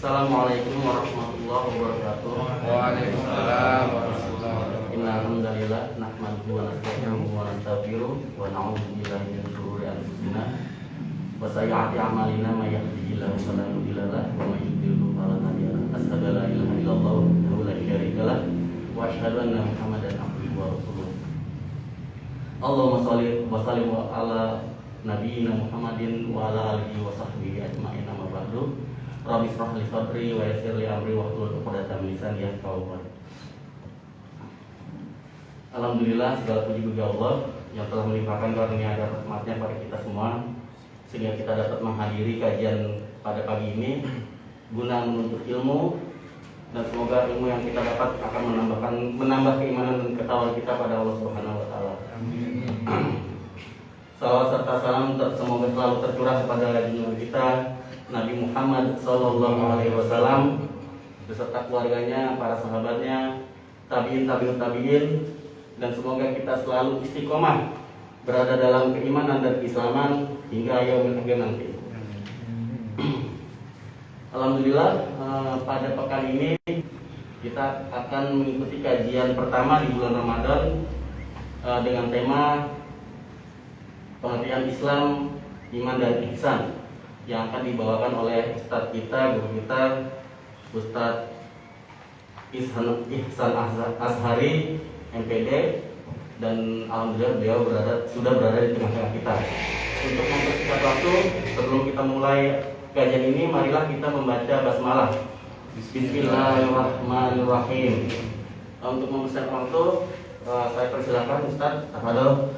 Assalamualaikum warahmatullahi wabarakatuh. Waalaikumsalam warahmatullahi wabarakatuh. Innal hamdalillah nahmaduhu wa nasta'inuhu wa nastaghfiruh wa na'udzu billahi min shururi anfusina wa sayyi'ati a'malina may yahdihillahu fala mudilla lahu wa may yudlil fala hadiya lahu. Asyhadu an la ilaha illallah wahdahu la syarika lahu wa asyhadu anna Muhammadan abduhu wa rasuluh. Allahumma shalli wa sallim ala nabiyyina Muhammadin wa ala alihi wa sahbihi ajma'in. Amma ba'du. Rabbi shrah li sadri wa yassir li amri wahlul 'uqdatam min lisani yafqahu qawli. Alhamdulillah, segala puji bagi Allah yang telah melimpahkan karunia dan rahmatnya pada kita semua sehingga kita dapat menghadiri kajian pada pagi ini guna menuntut ilmu, dan semoga ilmu yang kita dapat akan menambah keimanan dan ketakwaan kita pada Allah Subhanahu wa taala. Salawat serta salam semoga selalu tercurah kepada junjungan kita Nabi Muhammad sallallahu alaihi wasallam beserta keluarganya, para sahabatnya, tabi'in, dan semoga kita selalu istiqomah berada dalam keimanan dan keislaman hingga yaumil akhir nanti. Alhamdulillah, pada pekan ini kita akan mengikuti kajian pertama di bulan Ramadan dengan tema pengertian Islam, iman dan ihsan yang akan dibawakan oleh Ustadz kita, guru kita, Ustadz Ihsan Ashari MPD, dan alhamdulillah beliau sudah berada di tengah-tengah kita. Untuk mempersingkat waktu, sebelum kita mulai kajian ini, marilah kita membaca basmalah. Bismillahirrahmanirrahim. Untuk mempersingkat waktu, saya persilakan Ustadz. Halo.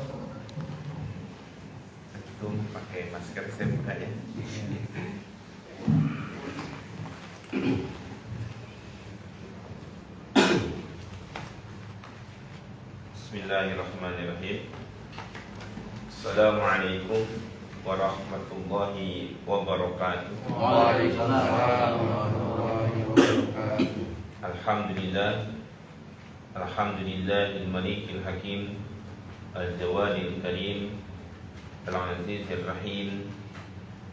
Pakai masker saya buka ya. Bismillahirrahmanirrahim. Assalamualaikum warahmatullahi wabarakatuh. Waalaikumsalam warahmatullahi wabarakatuh. Alhamdulillahil malikil hakim, al-jawadil karim, al-azizir rahim,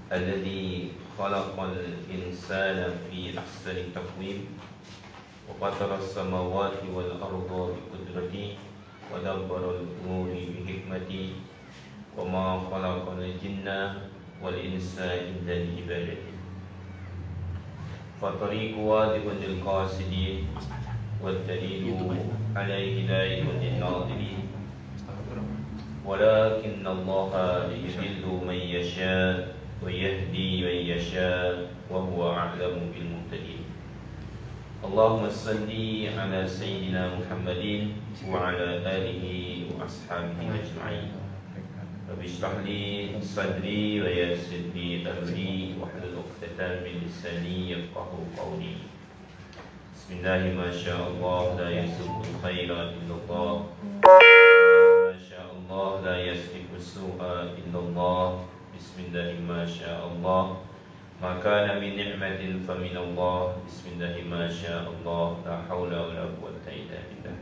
alladhi khalaqal insana fi ahsani taqwim wa qadara as-samawati wal arda bi qudratihi wa dabbara al-umuri bi hikmatihi wa ma khalaqal jinna wal insa illa liya'budun. Fa tariqu wadihul qasidin wa dalilu ala hidayatil nadirin. ولكن الله يضل من يشاء ويهدي من يشاء وهو أعلم بالمهتدين. اللهم صل على سيدنا محمد وعلى آله وأصحابه أجمعين. رب اشرح لي صدري ويسر لي أمري واحلل عقدة من لساني يفقهوا قولي. بسم الله ما شاء الله لا يسوق الخير إلا الله. Allah la yasrifu su'a illallah. Bismillah ma sya'allah. Maka min ni'matin fa min Allah. Bismillah ma sya'allah. La haula wa la quwwata illa billah.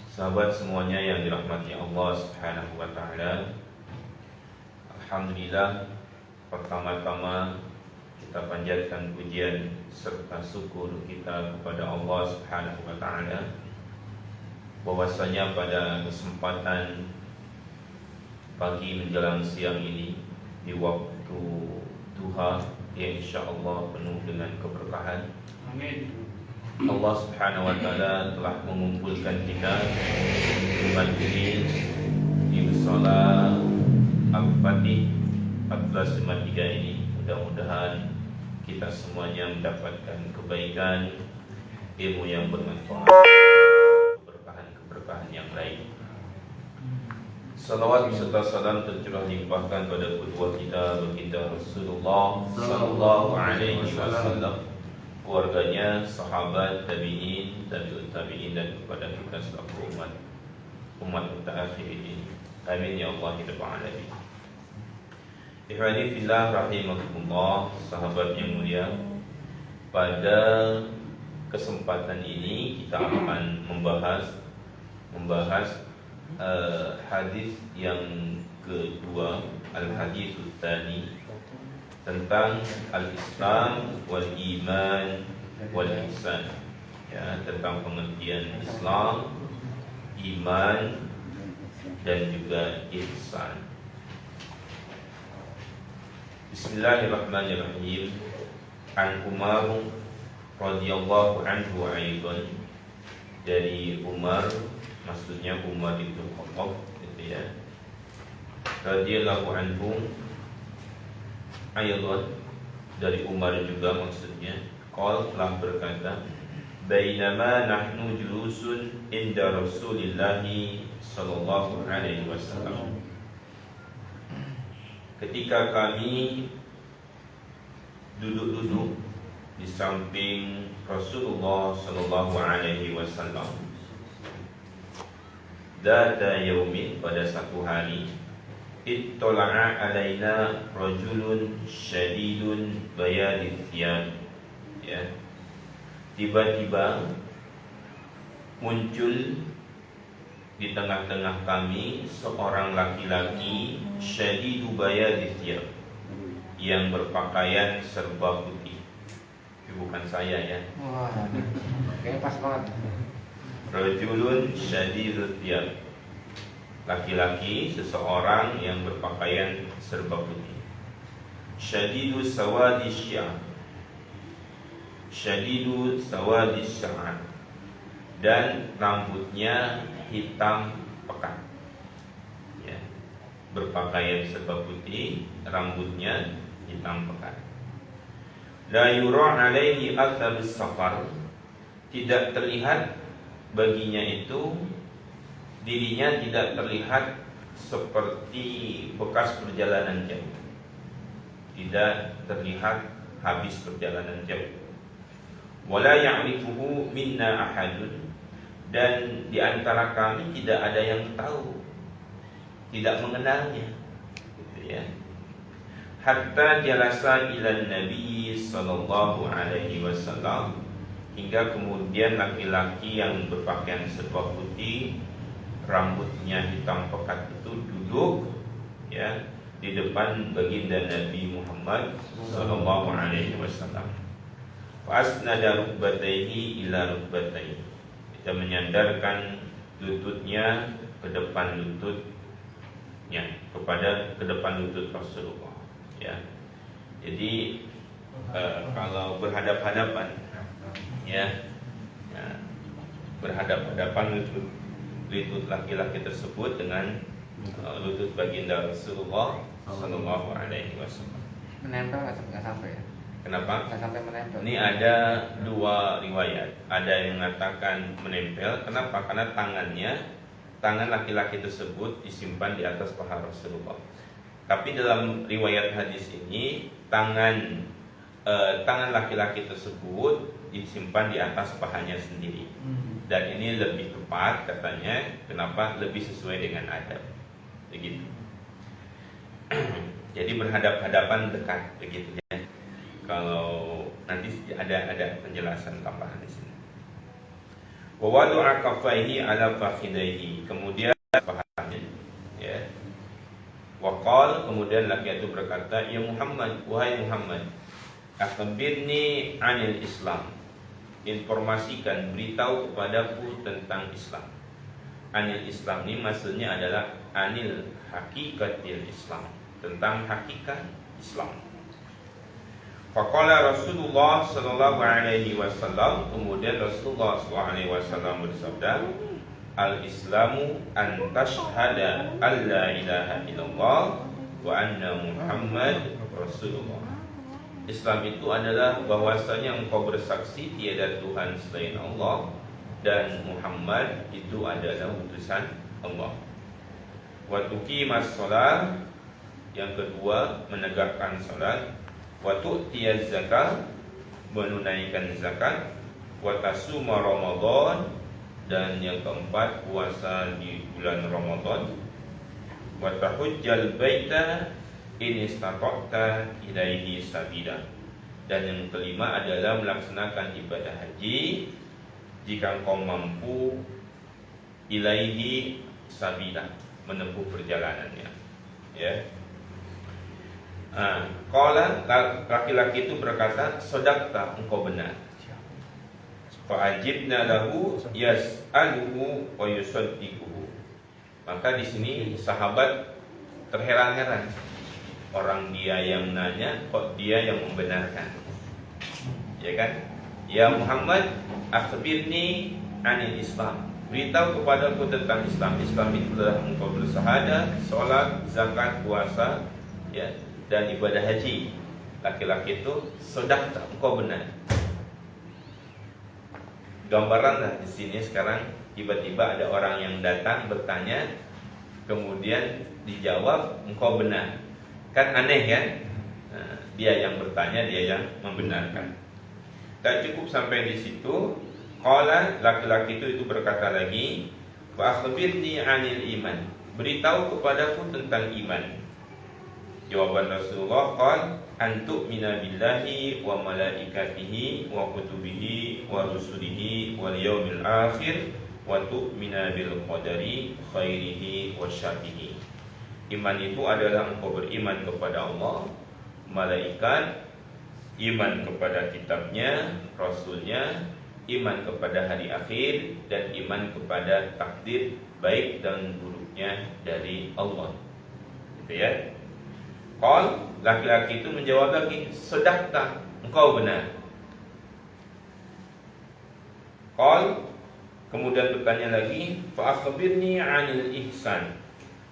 Sahabat semuanya yang dirahmati Allah Subhanahu wa taala. Alhamdulillah, pertama-tama kita panjatkan pujian serta syukur kita kepada Allah Subhanahu wa taala bahwasanya pada kesempatan pagi menjelang siang ini di waktu duha yang insyaallah penuh dengan keberkahan. Amin. Allah Subhanahu wa taala telah mengumpulkan kita di majlis di musala Al-Fatih 1453 ini. Mudah-mudahan kita semuanya mendapatkan kebaikan, ilmu yang bermanfaat, keberkahan yang lain. Salawat serta salam tercurah limpahkan pada qudwah kita, baginda Rasulullah sallallahu alaihi wasallam, keluarganya, sahabat, tabi'in, tabi'ut tabi'in, dan kepada kita selaku umat mutaakhirin ini. Amin ya Allah ya rabbal alamin. Ikhwani fillah rahimakumullah, sahabat yang mulia, pada kesempatan ini kita akan membahas hadis yang kedua, al-hadits tsani, tentang al-Islam wal iman wal ihsan, ya, tentang pengertian Islam, iman, dan juga ihsan. Bismillahirrahmanirrahim. An Umar radhiyallahu anhu aidan, dari Umar, maksudnya Umar itu Khattab, gitu ya, radhiyallahu anhu aidan, dari Umar juga maksudnya, qala, telah berkata, bainama nahnu julusun inda Rasulillah sallallahu alaihi wasallam, ketika kami duduk-duduk di samping Rasulullah sallallahu alaihi wasallam, data yaumin, pada satu hari, ittala'a alaina rajulun syadidun bayadith thiyab, ya, tiba-tiba muncul di tengah-tengah kami seorang laki-laki syadidu bayadith thiyab, yang berpakaian serba putih. Tapi bukan saya, ya. Wah, kayaknya pas banget. Rajulun syadidut thiyab, laki-laki, seseorang yang berpakaian serba putih. Syadidu sawadi syi'ar, syadidu sawadi syi'ar, dan rambutnya hitam pekat, ya, berpakaian serba putih, rambutnya hitam pekat. La yura alaihi atharus safar, tidak terlihat baginya itu, dirinya tidak terlihat seperti bekas perjalanan jauh, tidak terlihat habis perjalanan jauh. Wala ya'rifuhu minna ahadun, dan di antara kami tidak ada yang tahu, tidak mengenalnya, gitu ya. Hatta jalasa ila Nabi sallallahu alaihi wasallam, hingga kemudian laki-laki yang berpakaian serba putih, rambutnya hitam pekat itu duduk, ya, di depan baginda Nabi Muhammad sallallahu alaihi wasallam. Fasnada rukbatayhi ila rukbatayhi, kita menyandarkan lututnya ke depan lututnya, ke depan lutut Rasulullah, ya. Jadi kalau berhadap-hadapan, ya, berhadap-hadapan lutut laki-laki tersebut dengan lutut baginda Rasulullah sallallahu alaihi wasallam. Menempel nggak sampai ya? Kenapa? Nggak sampai menempel. Ini ada dua riwayat. Ada yang mengatakan menempel. Kenapa? Karena tangan laki-laki tersebut disimpan di atas paha Rasulullah. Tapi dalam riwayat hadis ini, tangan laki-laki tersebut disimpan di atas pahanya sendiri. Dan ini lebih tepat katanya. Kenapa? Lebih sesuai dengan adab. Begitu. Jadi berhadap-hadapan dekat, begitu ya. Kalau nanti ada penjelasan tambahan di sini. Wa wadu'a kaffaihi ala fakhidaihi, kemudian pahanya, ya. Wa qala, kemudian laki itu berkata, ya Muhammad, wahai Muhammad, akhbirni 'anil Islam, informasikan, beritahu kepadaku tentang Islam. Anil Islam ini maksudnya adalah anil hakikatil Islam, tentang hakikat Islam. Faqala Rasulullah sallallahu alaihi wasallam, kemudian Rasulullah sallallahu alaihi wasallam bersabda, al-Islamu an tashhada an la ilaha illallah wa anna Muhammad Rasulullah. Islam itu adalah bahwasanya engkau bersaksi tiada Tuhan selain Allah dan Muhammad itu adalah utusan Allah. Wa tuqimas shalah, yang kedua menegakkan salat. Wa tu'tiyaz zakat, menunaikan zakat. Wa tasuma Ramadan, dan yang keempat puasa di bulan Ramadan. Wa tahujjal baita in istata'ta ilaihi sabila, dan yang kelima adalah melaksanakan ibadah haji jika engkau mampu, ilaihi sabila, menempuh perjalanannya. Ya. Qala, laki-laki itu berkata, "Shadaqta, engkau benar." Fa'ajibna lahu yas'aluhu wa yusaddiquhu. Maka di sini sahabat terheran-heran. Orang dia yang nanya, kok dia yang membenarkan. Ya kan? Ya Muhammad, akhbirni anil Islam. Beritahu kepadaku tentang Islam. Islam itu adalah engkau bersyahadat, sholat, zakat, puasa, ya, dan ibadah haji. Laki-laki itu, shadaqta, engkau benar. Gambaranlah di sini sekarang tiba-tiba ada orang yang datang bertanya, kemudian dijawab engkau benar. Kan aneh kan? Nah, dia yang bertanya, dia yang membenarkan. Tak cukup sampai di situ. Qala, laki-laki itu berkata lagi, wa akhbirni 'anil iman. Beritahu kepadaku tentang iman. Jawaban Rasulullah, qala an tu'mina billahi wa malaikatihi wa kutubihi wa rusulihi wal yaumil akhir wa tu'mina bil qadari khairihi wa syarrihi. Iman itu adalah engkau beriman kepada Allah, malaikat, iman kepada kitabnya, rasulnya, iman kepada hari akhir, dan iman kepada takdir baik dan buruknya dari Allah. Gitu ya. Qal, laki-laki itu menjawab lagi, shadaqta, engkau benar. Qal, kemudian bertanya lagi, fa akhbirni 'anil ihsan.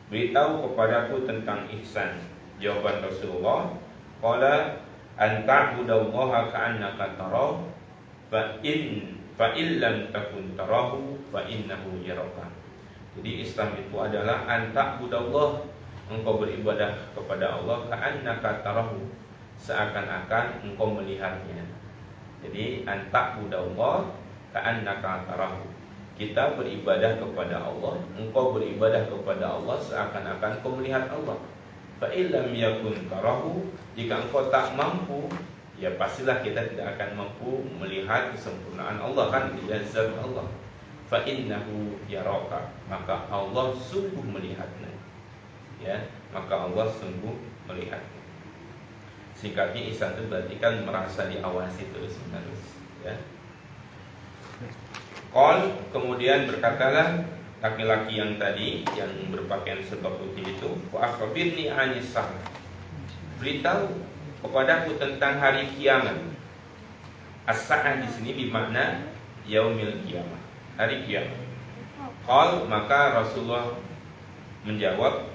Beritahu kepadaku tentang ihsan. Jawaban Rasulullah, qala an ta'budallaha ka'annaka tarahu fa in lam takun tarahu fa innahu yaraka. Jadi Islam itu adalah an ta'budallah, engkau beribadah kepada Allah ka'annaka tarahu, seakan-akan engkau melihatnya. Jadi an ta'budallah ka'annaka tarahu, kita beribadah kepada Allah, engkau beribadah kepada Allah seakan-akan engkau melihat Allah. Fa illam yakun tarahu, jika engkau tak mampu, ya pastilah kita tidak akan mampu melihat kesempurnaan Allah, kan tidak zat Allah. Fa innahu yaraka, maka Allah sungguh melihatmu. Ya, maka Allah sungguh melihatmu. Singkatnya ihsan itu berarti kan merasa diawasi terus-menerus, ya. Qal, kemudian berkatalah laki-laki yang tadi yang berpakaian serba putih itu, wa akhbirni 'anis sa'ah. Beritahu kepadaku tentang hari kiamat. As-sa'ah di sini bermakna yaumil kiamat, hari kiamat. Qal, maka Rasulullah menjawab,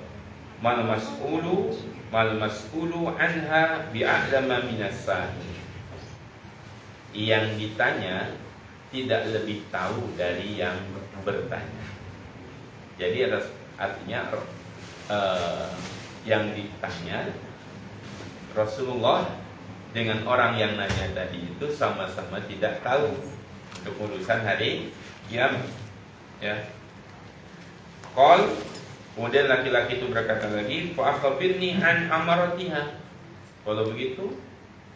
mal mas'ulu anha bi'a'lama minas sa'il. Yang ditanya tidak lebih tahu dari yang bertanya. Jadi artinya yang ditanya Rasulullah dengan orang yang nanya tadi itu sama-sama tidak tahu untuk urusan hari kiamat. Ya. Qal, kemudian laki-laki itu berkata lagi, fa akhbirni an amaratiha. Kalau begitu,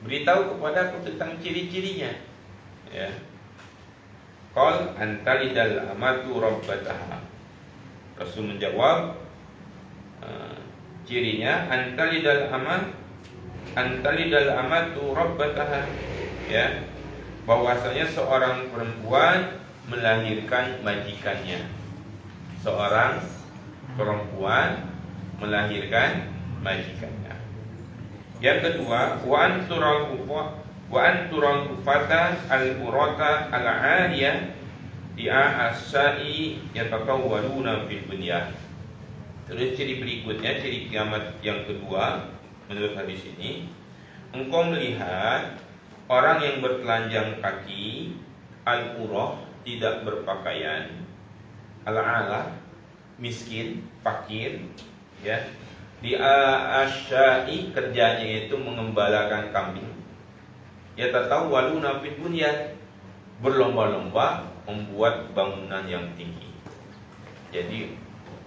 beritahu kepadaku tentang ciri-cirinya. Ya. Qal antalidal amatu rabbataha. Rasul menjawab, cirinya antalidal amatu rabbataha, ya, bahwasanya seorang perempuan melahirkan majikannya. Seorang perempuan melahirkan majikannya. Yang kedua, wa antural kufata al-urata al-'aliyah di'a as-sa'i yatatawwaluna fil bunyan. Terus ciri berikutnya, ciri kiamat yang kedua menurut hadis ini, engkau melihat orang yang bertelanjang kaki, al-urah, tidak berpakaian, al-'alah, miskin, fakir, ya. Di'a as-sa'i, kerjanya itu mengembalakan kambing. Yatatawwaluna fil bunyan, berlomba-lomba membuat bangunan yang tinggi. Jadi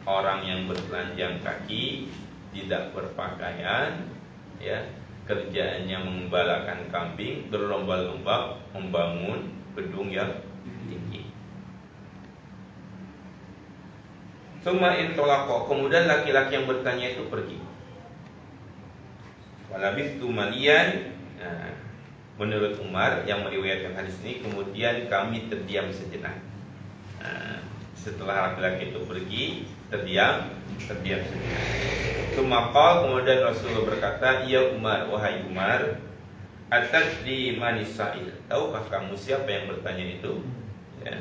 orang yang bertelanjang kaki, tidak berpakaian, ya, kerjaannya mengembalakan kambing, berlomba-lomba membangun gedung yang tinggi. Summa intolaqa, kemudian laki-laki yang bertanya itu pergi. Falabithtu maliyan. Nah, menurut Umar yang meriwayatkan hadis ini, kemudian kami terdiam sejenak. Nah, setelah laki-laki itu pergi, terdiam sejenak. Maka kemudian Rasulullah berkata, ya Umar, wahai Umar, atadri manis sa'il, tahukah kamu siapa yang bertanya itu? Ya.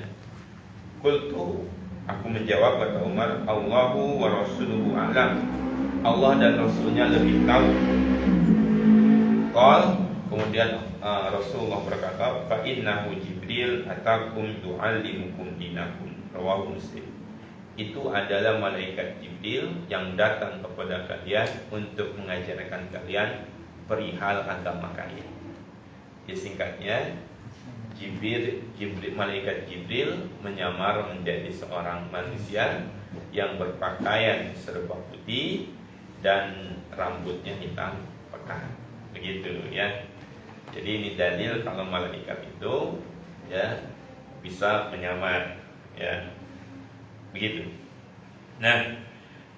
Qultu, aku menjawab, kata Umar, Allahu wa rasuluhu a'lam, Allah dan Rasulnya lebih tahu. Kemudian Rasulullah berkata, fa innahu Jibril atakum tu'allimukum dinakum, rawahu Muslim. Itu adalah malaikat Jibril yang datang kepada kalian untuk mengajarkan kalian perihal agama kalian. Ya, singkatnya, malaikat Jibril menyamar menjadi seorang manusia yang berpakaian serba putih dan rambutnya hitam pekat. Begitu ya. Jadi ini dalil kalau malaikat itu ya bisa menyamar ya. Begitu. Nah,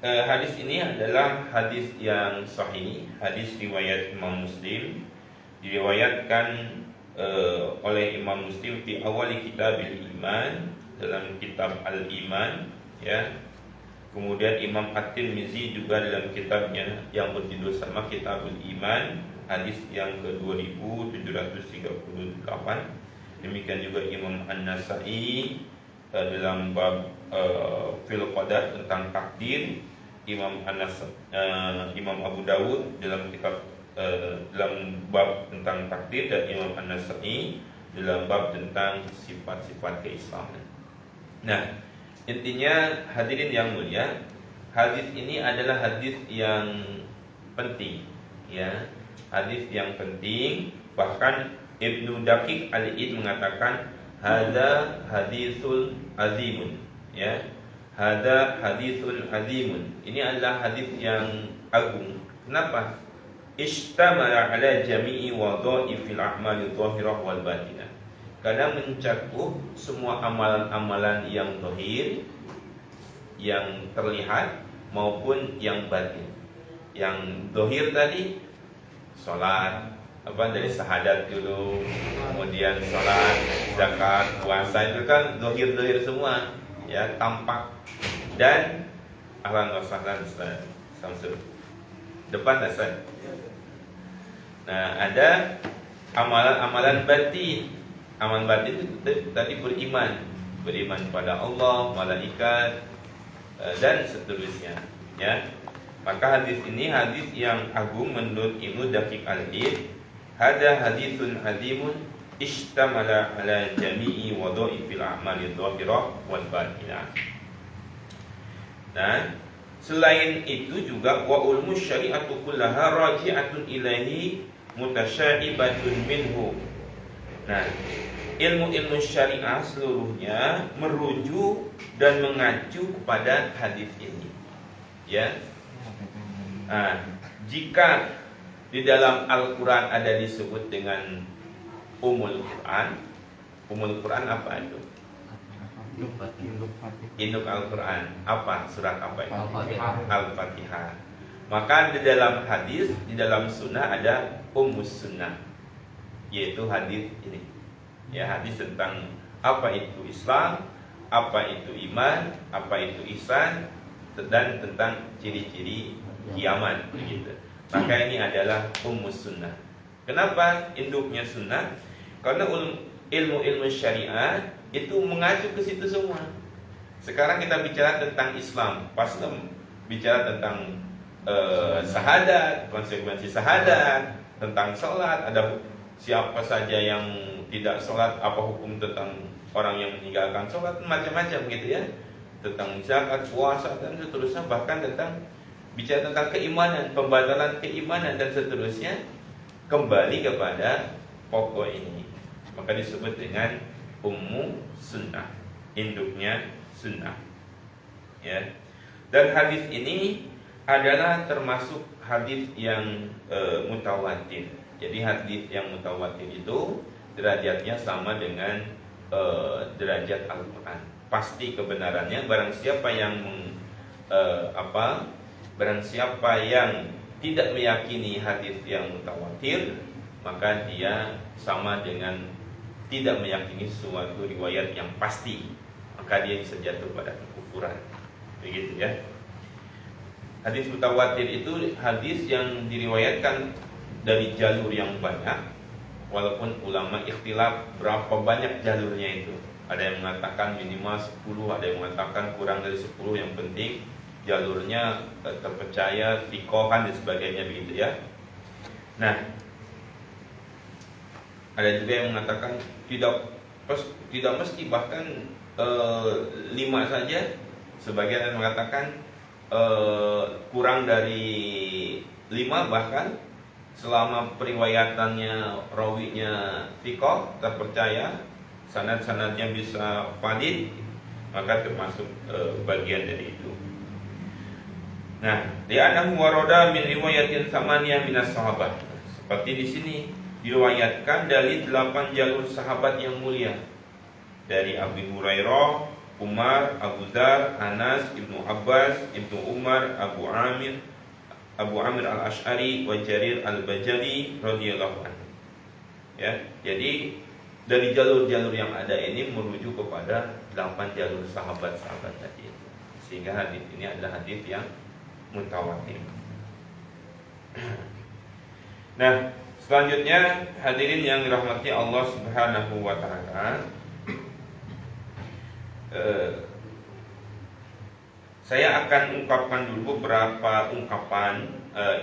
hadis ini adalah hadis yang sahih, hadis riwayat Imam Muslim, diriwayatkan oleh Imam Muslim di awal Kitabil Iman, dalam kitab Al-Iman ya. Kemudian Imam At-Tirmizi juga dalam kitabnya yang berjudul sama Kitabul Iman, hadis yang ke-2738. Demikian juga Imam An-Nasa'i dalam bab fil qadar tentang takdir, Imam Abu Dawud dalam kitab dalam bab tentang takdir, dan Imam An-Nasa'i dalam bab tentang sifat-sifat keislaman. Nah, intinya hadirin yang mulia, hadis ini adalah hadis yang penting ya, hadis yang penting. Bahkan Ibnu Daqiq Al-Id mengatakan hadza hadisul azimun ya, hadza hadisul azimun, ini adalah hadis yang agung. Kenapa? Ishtamala ala jami'i wadha'ifil a'mali dhahirah wal batinah, karena mencakup semua amalan-amalan yang zahir, yang terlihat maupun yang batin. Yang zahir tadi salat, dari syahadat dulu, kemudian sholat, zakat, puasa, itu kan zahir-zahir semua ya, tampak. Dan ahlan wa sahlan Ustaz Samsul, depan Ustaz. Nah, ada amalan-amalan batin. Amalan batin itu tadi beriman pada Allah, malaikat, dan seterusnya ya. Maka hadis ini hadis yang agung menurut Ibnu Daqiq Al-Id. Hada hadithun azimun ishtamala ala jami'i wadha'ifil a'mali dhahirah wal batinah. Nah, selain itu juga wa ulmu syari'atu kullaha raji'atun ilaihi mutasya'ibatun minhu. Nah, ilmu-ilmu syariah seluruhnya merujuk dan mengacu kepada hadis ini ya. Nah, jika di dalam Al-Quran ada disebut dengan Umul Quran. Umul Quran apa itu? Induk Al-Quran. Apa? Surat apa itu? Al-Fatihah. Maka di dalam hadis, di dalam sunnah ada Ummus Sunnah, yaitu hadis ini ya, hadis tentang apa itu Islam, apa itu iman, apa itu ihsan, dan tentang ciri-ciri kiamat begitu. Maka ini adalah Ummus Sunnah. Kenapa induknya sunnah? Karena ilmu-ilmu syariah itu mengacu ke situ semua. Sekarang kita bicara tentang Islam, pasti bicara tentang syahadat, konsekuensi syahadat, tentang sholat, ada siapa saja yang tidak sholat, apa hukum tentang orang yang meninggalkan sholat, macam-macam gitu ya. Tentang zakat, puasa, dan seterusnya. Bahkan tentang bicara tentang keimanan, pembatalan keimanan, dan seterusnya. Kembali kepada pokok ini, maka disebut dengan Ummu Sunnah, induknya sunnah ya. Dan hadis ini adalah termasuk hadis yang mutawatir. Jadi hadis yang mutawatir itu derajatnya sama dengan derajat Al-Quran. Pasti kebenarannya barang siapa yang tidak meyakini hadis yang mutawatir, maka dia sama dengan tidak meyakini suatu riwayat yang pasti, maka dia bisa jatuh pada kekufuran. Begitu ya. Hadis mutawatir itu hadis yang diriwayatkan dari jalur yang banyak, walaupun ulama ikhtilaf berapa banyak jalurnya itu. Ada yang mengatakan minimal 10, ada yang mengatakan kurang dari 10, yang penting jalurnya terpercaya, thiqohan dan sebagainya, begitu ya. Nah, ada juga yang mengatakan tidak mesti, bahkan 5 saja. Sebagian yang mengatakan kurang dari 5, bahkan selama periwayatannya rawinya thiqah, terpercaya, sanad-sanadnya bisa valid, maka termasuk bagian dari itu. Nah, li'annahu warada min riwayatin tsamaniyah minas sahabat. Seperti di sini diriwayatkan dari 8 jalur sahabat yang mulia, dari Abu Hurairah, Umar, Abu Dzar, Anas, Ibnu Abbas, Ibnu Umar, Abu Amir al-Ash'ari, wa Jarir al-Bajali radhiyallahu anhu. Ya, jadi dari jalur-jalur yang ada ini merujuk kepada 8 jalur sahabat-sahabat tadi. Sehingga hadis ini adalah hadis yang mutawatir. Nah, selanjutnya hadirin yang dirahmati Allah Subhanahu wa taala, saya akan ungkapkan dulu beberapa ungkapan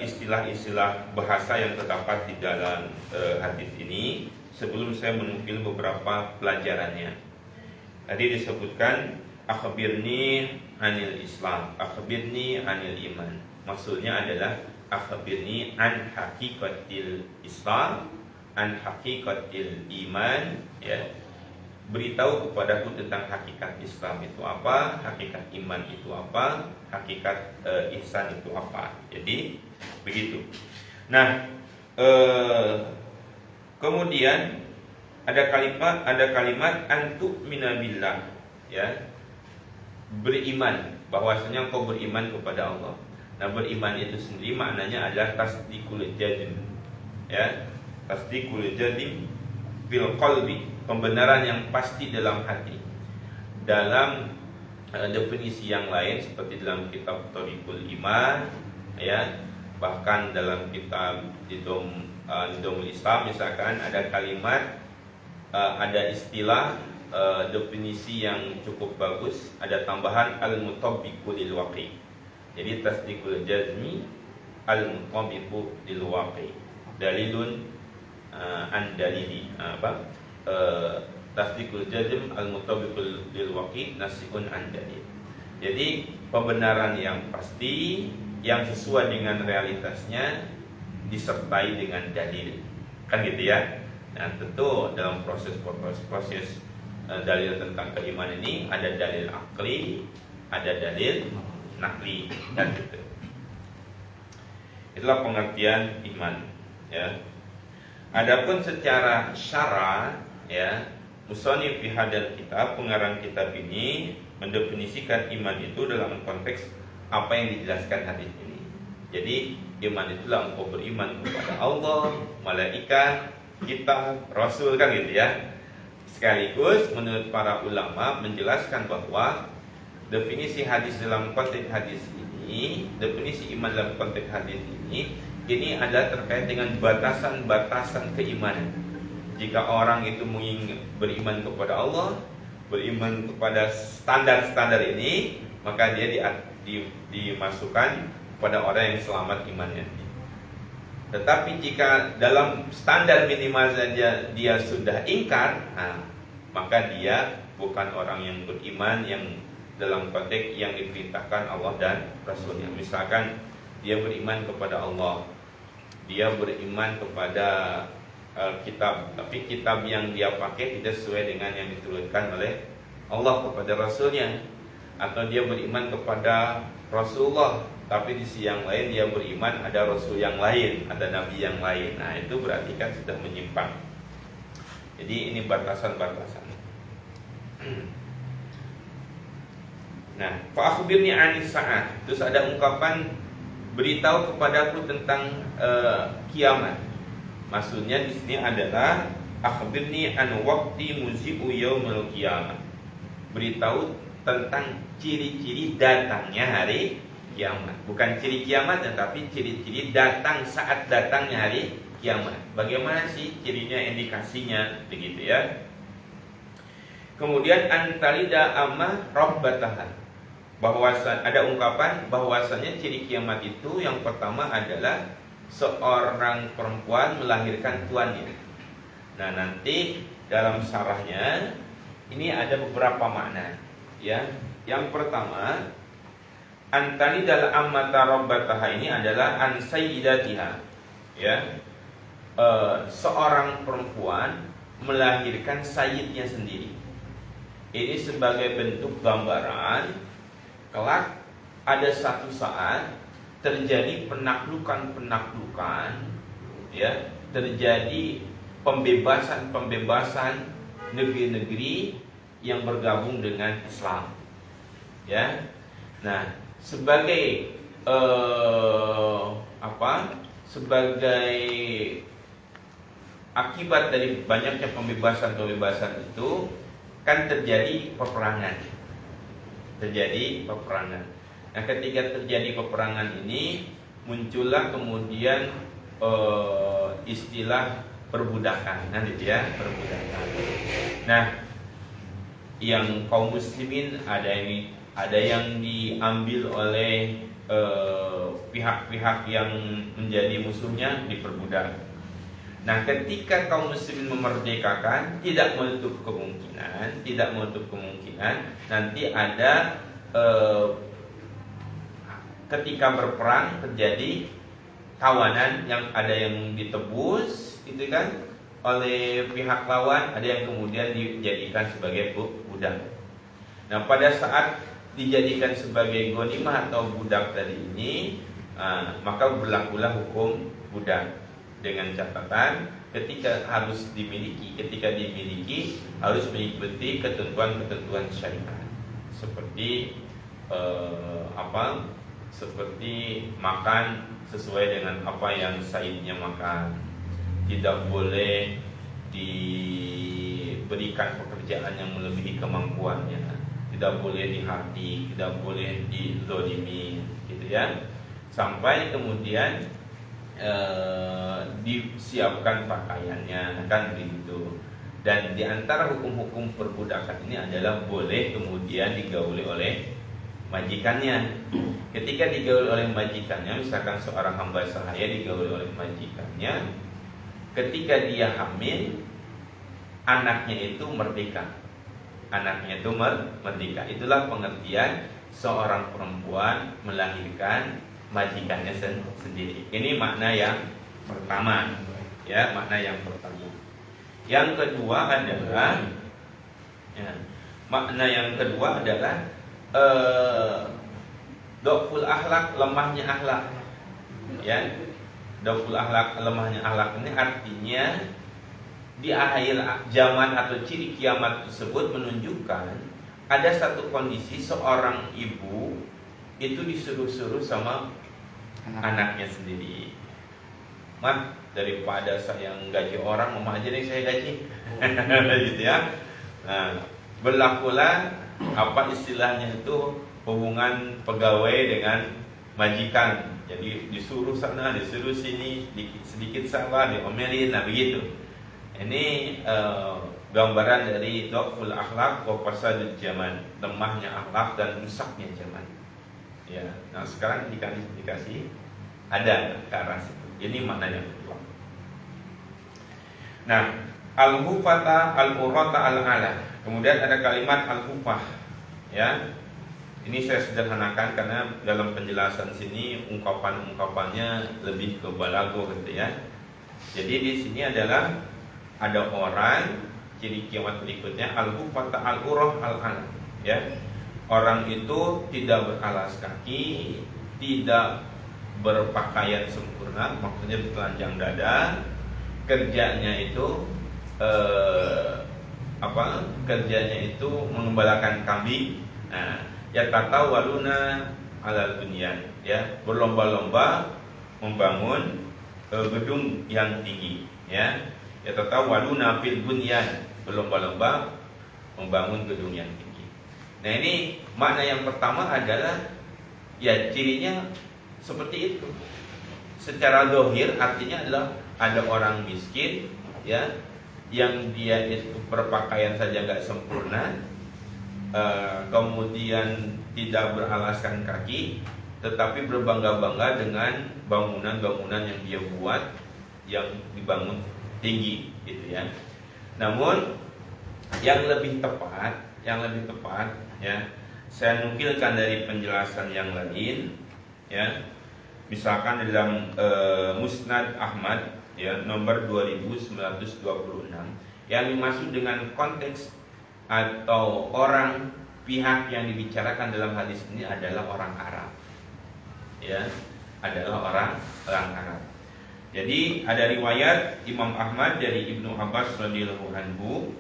istilah-istilah bahasa yang terdapat di dalam hadis ini sebelum saya menukil beberapa pelajarannya. Tadi disebutkan akhbirni anil Islam, akhbirni anil iman. Maksudnya adalah akhbirni an hakikatil Islam, an hakikatil iman, ya. Beritahu kepadaku tentang hakikat Islam itu apa, hakikat iman itu apa, hakikat ihsan itu apa. Jadi begitu. Nah, kemudian ada kalimat antuk minabillah, ya, beriman, bahwasanya engkau beriman kepada Allah. Nah, beriman itu sendiri maknanya adalah tasdiqul jazm, ya, tasdiqul jazm bil qalbi, pembenaran yang pasti dalam hati. Dalam definisi yang lain seperti dalam kitab Thariqul Iman, ya, bahkan dalam kitab Nidamul Islam misalkan ada kalimat, ada istilah definisi yang cukup bagus, ada tambahan al-mutabbiqu lil waqi. Jadi tasdiqul jazmi al-mutabbiqu lil waqi, dalilun an dalili, tasdiqul jazm al-mutabbiqul lil waqi nasiun an dalil. Jadi pembenaran yang pasti yang sesuai dengan realitasnya disertai dengan dalil, kan gitu ya. Nah, tentu dalam proses dalil tentang keimanan ini ada dalil akli, ada dalil nakli, dan gitu. Itulah pengertian iman, ya. Adapun secara syara, ya, musannif fi hadzal kitab, pengarang kitab ini mendefinisikan iman itu dalam konteks apa yang dijelaskan hadis ini. Jadi iman itulah engkau beriman kepada Allah, malaikat, kitab, rasul, kan gitu ya. Sekaligus menurut para ulama menjelaskan bahwa definisi hadis dalam konteks hadis ini, definisi iman dalam konteks hadis ini adalah terkait dengan batasan-batasan keimanan. Jika orang itu ingin beriman kepada Allah, beriman kepada standar-standar ini, maka dia dimasukkan kepada orang yang selamat imannya. Tetapi jika dalam standar minimal saja dia sudah ingkar, maka dia bukan orang yang beriman yang dalam konteks yang diperintahkan Allah dan Rasulnya. Misalkan dia beriman kepada Allah, dia beriman kepada kitab, tapi kitab yang dia pakai tidak sesuai dengan yang diturunkan oleh Allah kepada Rasulnya. Atau dia beriman kepada Rasulullah, tapi di sisi yang lain dia beriman ada Rasul yang lain, ada Nabi yang lain. Nah, itu berarti kan sudah menyimpang. Jadi ini batasan-batasan. Nah, fa akhbirni anis sa'ah. Terus ada ungkapan beritahu kepadaku tentang kiamat. Maksudnya di sini adalah akhbirni an waqti muzi'u yaumil qiyamah. Beritahu tentang ciri-ciri datangnya hari kiamat. Bukan ciri kiamat, tetapi ciri-ciri datang saat datangnya hari kiamat. Bagaimana sih cirinya, indikasinya, begitu ya. Kemudian antalida amma rabbataha. Ada ungkapan bahwasanya ciri kiamat itu yang pertama adalah seorang perempuan melahirkan tuannya. Nah, nanti dalam syarahnya ini ada beberapa makna, ya. Yang pertama, antalidal ammata rabbataha ini adalah an sayyidatiha, ya. Seorang perempuan melahirkan sayyidnya sendiri. Ini sebagai bentuk gambaran kelak ada satu saat terjadi penaklukan, ya, terjadi pembebasan negeri-negeri yang bergabung dengan Islam, ya. Nah, sebagai sebagai akibat dari banyaknya pembebasan itu kan terjadi peperangan. Nah, ketika terjadi peperangan ini muncullah kemudian istilah perbudakan, nanti ya, perbudakan. Nah, yang kaum muslimin ada yang diambil oleh pihak-pihak yang menjadi musuhnya, diperbudak. Nah, ketika kaum muslimin memerdekakan, tidak menutup kemungkinan nanti ada ketika berperang terjadi tawanan, yang ada yang ditebus, itu kan, oleh pihak lawan, ada yang kemudian dijadikan sebagai budak. Nah, pada saat dijadikan sebagai ghanimah atau budak tadi ini, maka berlakulah hukum budak. Dengan catatan ketika dimiliki harus mengikuti ketentuan syariat, seperti seperti makan sesuai dengan apa yang sayyidnya makan, tidak boleh diberikan pekerjaan yang melebihi kemampuannya, tidak boleh dihati, tidak boleh dizolimi, gitu ya, sampai kemudian disiapkan pakaiannya, kan begitu. Dan di antara hukum-hukum perbudakan ini adalah boleh kemudian digauli oleh majikannya. Ketika digauli oleh majikannya, misalkan seorang hamba sahaya digauli oleh majikannya, ketika dia hamil, anaknya itu merdeka. Itulah pengertian seorang perempuan melahirkan majikannya sendiri. Ini makna yang pertama, ya, makna yang pertama. Yang kedua adalah, dhoful akhlak, lemahnya akhlak, ya. Dhoful akhlak, lemahnya akhlak ini artinya di akhir zaman atau ciri kiamat tersebut menunjukkan ada satu kondisi seorang ibu itu disuruh-suruh sama anaknya sendiri. Mat, daripada saya gaji orang, mama aja nih saya gaji. Gitu ya. Nah, berlakulah istilahnya itu hubungan pegawai dengan majikan. Jadi disuruh sana, disuruh sini, sedikit salah, diomelin, nah begitu. Ini gambaran dari dhoful akhlak wa fasadul zaman, lemahnya akhlak dan rusaknya zaman. Ya, nah sekarang dikasih ada ke arah situ. Ini maknanya. Nah, al-hufata al-urata al-ala. Kemudian ada kalimat al-hufah. Ya. Ini saya sederhanakan karena dalam penjelasan sini ungkapan-ungkapannya lebih ke balaghah gitu ya. Jadi di sini adalah ada orang, ciri kiamat berikutnya al-hufata al-urah al-ala, ya. Orang itu tidak beralas kaki, tidak berpakaian sempurna, maksudnya telanjang dada. Kerjanya itu kerjanya itu mengembalakan kambing. Nah, ya tatawaluna 'alal bunyan, ya, berlomba-lomba membangun gedung yang tinggi, ya. Yatatawaluna fil bunyan, berlomba-lomba membangun gedung yang tinggi. Nah, ini makna yang pertama adalah ya cirinya seperti itu. Secara zahir artinya adalah ada orang miskin, ya, yang dia itu berpakaian saja nggak sempurna, kemudian tidak beralaskan kaki, tetapi berbangga-bangga dengan bangunan-bangunan yang dia buat, yang dibangun tinggi, gitu ya. Namun yang lebih tepat, ya, saya nukilkan dari penjelasan yang lain, ya. Misalkan dalam Musnad Ahmad, ya, nomor 2926, yang dimaksud dengan konteks atau orang pihak yang dibicarakan dalam hadis ini adalah orang Arab, ya, adalah orang Arab. Jadi ada riwayat Imam Ahmad dari Ibnu Abbas radhiyallahu anhu,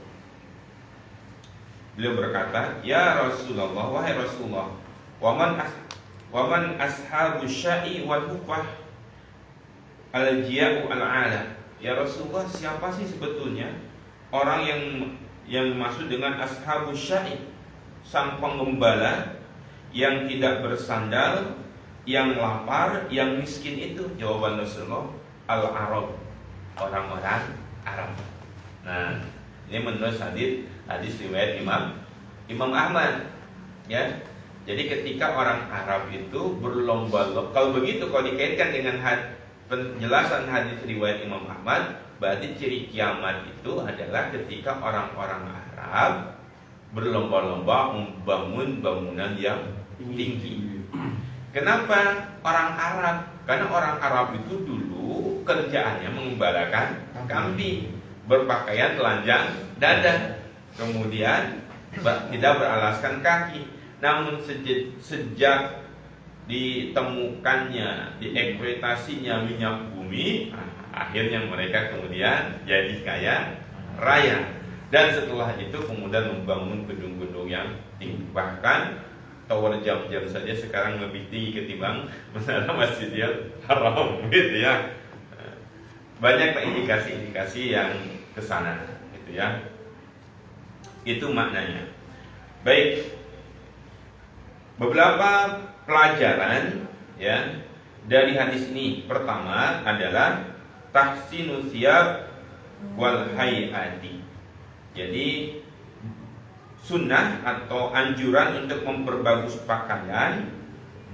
beliau berkata, "Ya Rasulullah, wahai Rasulullah, waman ashabu syai wal hufah al-jiya'u al-'ala." Ya Rasulullah, siapa sih sebetulnya orang yang dimaksud dengan ashabu syai, sang penggembala yang tidak bersandal, yang lapar, yang miskin itu? Jawaban Rasulullah, al-Arab, orang-orang Arab. Nah, ini menurut hadis riwayat Imam Ahmad, ya. Jadi ketika orang Arab itu berlomba-lomba, kalau begitu, kalau dikaitkan dengan penjelasan hadis riwayat Imam Ahmad, berarti ciri kiamat itu adalah ketika orang-orang Arab berlomba-lomba membangun bangunan yang tinggi. Kenapa orang Arab? Karena orang Arab itu dulu kerjaannya mengembalakan kambing, berpakaian telanjang dada, kemudian tidak beralaskan kaki. Namun sejak ditemukannya, dieksploitasinya minyak bumi, akhirnya mereka kemudian jadi kaya raya. Dan setelah itu kemudian membangun gedung-gedung yang tinggi. Bahkan tower jam-jam saja sekarang lebih tinggi ketimbang menara Masjidil Haram, gitu ya. Banyak indikasi-indikasi yang kesana, gitu ya. Itu maknanya. Baik. Beberapa pelajaran, ya, dari hadis ini. Pertama adalah tahsinu thiyab wal hayati. Jadi sunnah atau anjuran untuk memperbagus pakaian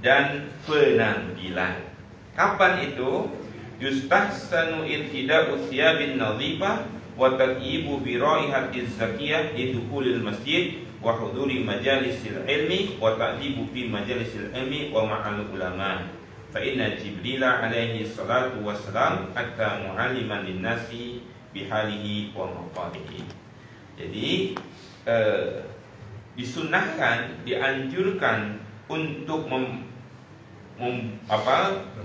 dan penampilan. Kapan itu? Yustahsanu irtida'u thiyabin nadhifah wa tadyibu bi raihatiz zakiyah lidukhulil masjid wa huduri majalisil ilmi wa ta'dibu fi majalisil ilmi wa ma'al ulama. Fa inna Jibril alaihi salatu wassalam atta mu'alliman linnasi bihalihi wa maqalihi. Jadi disunnahkan, dianjurkan untuk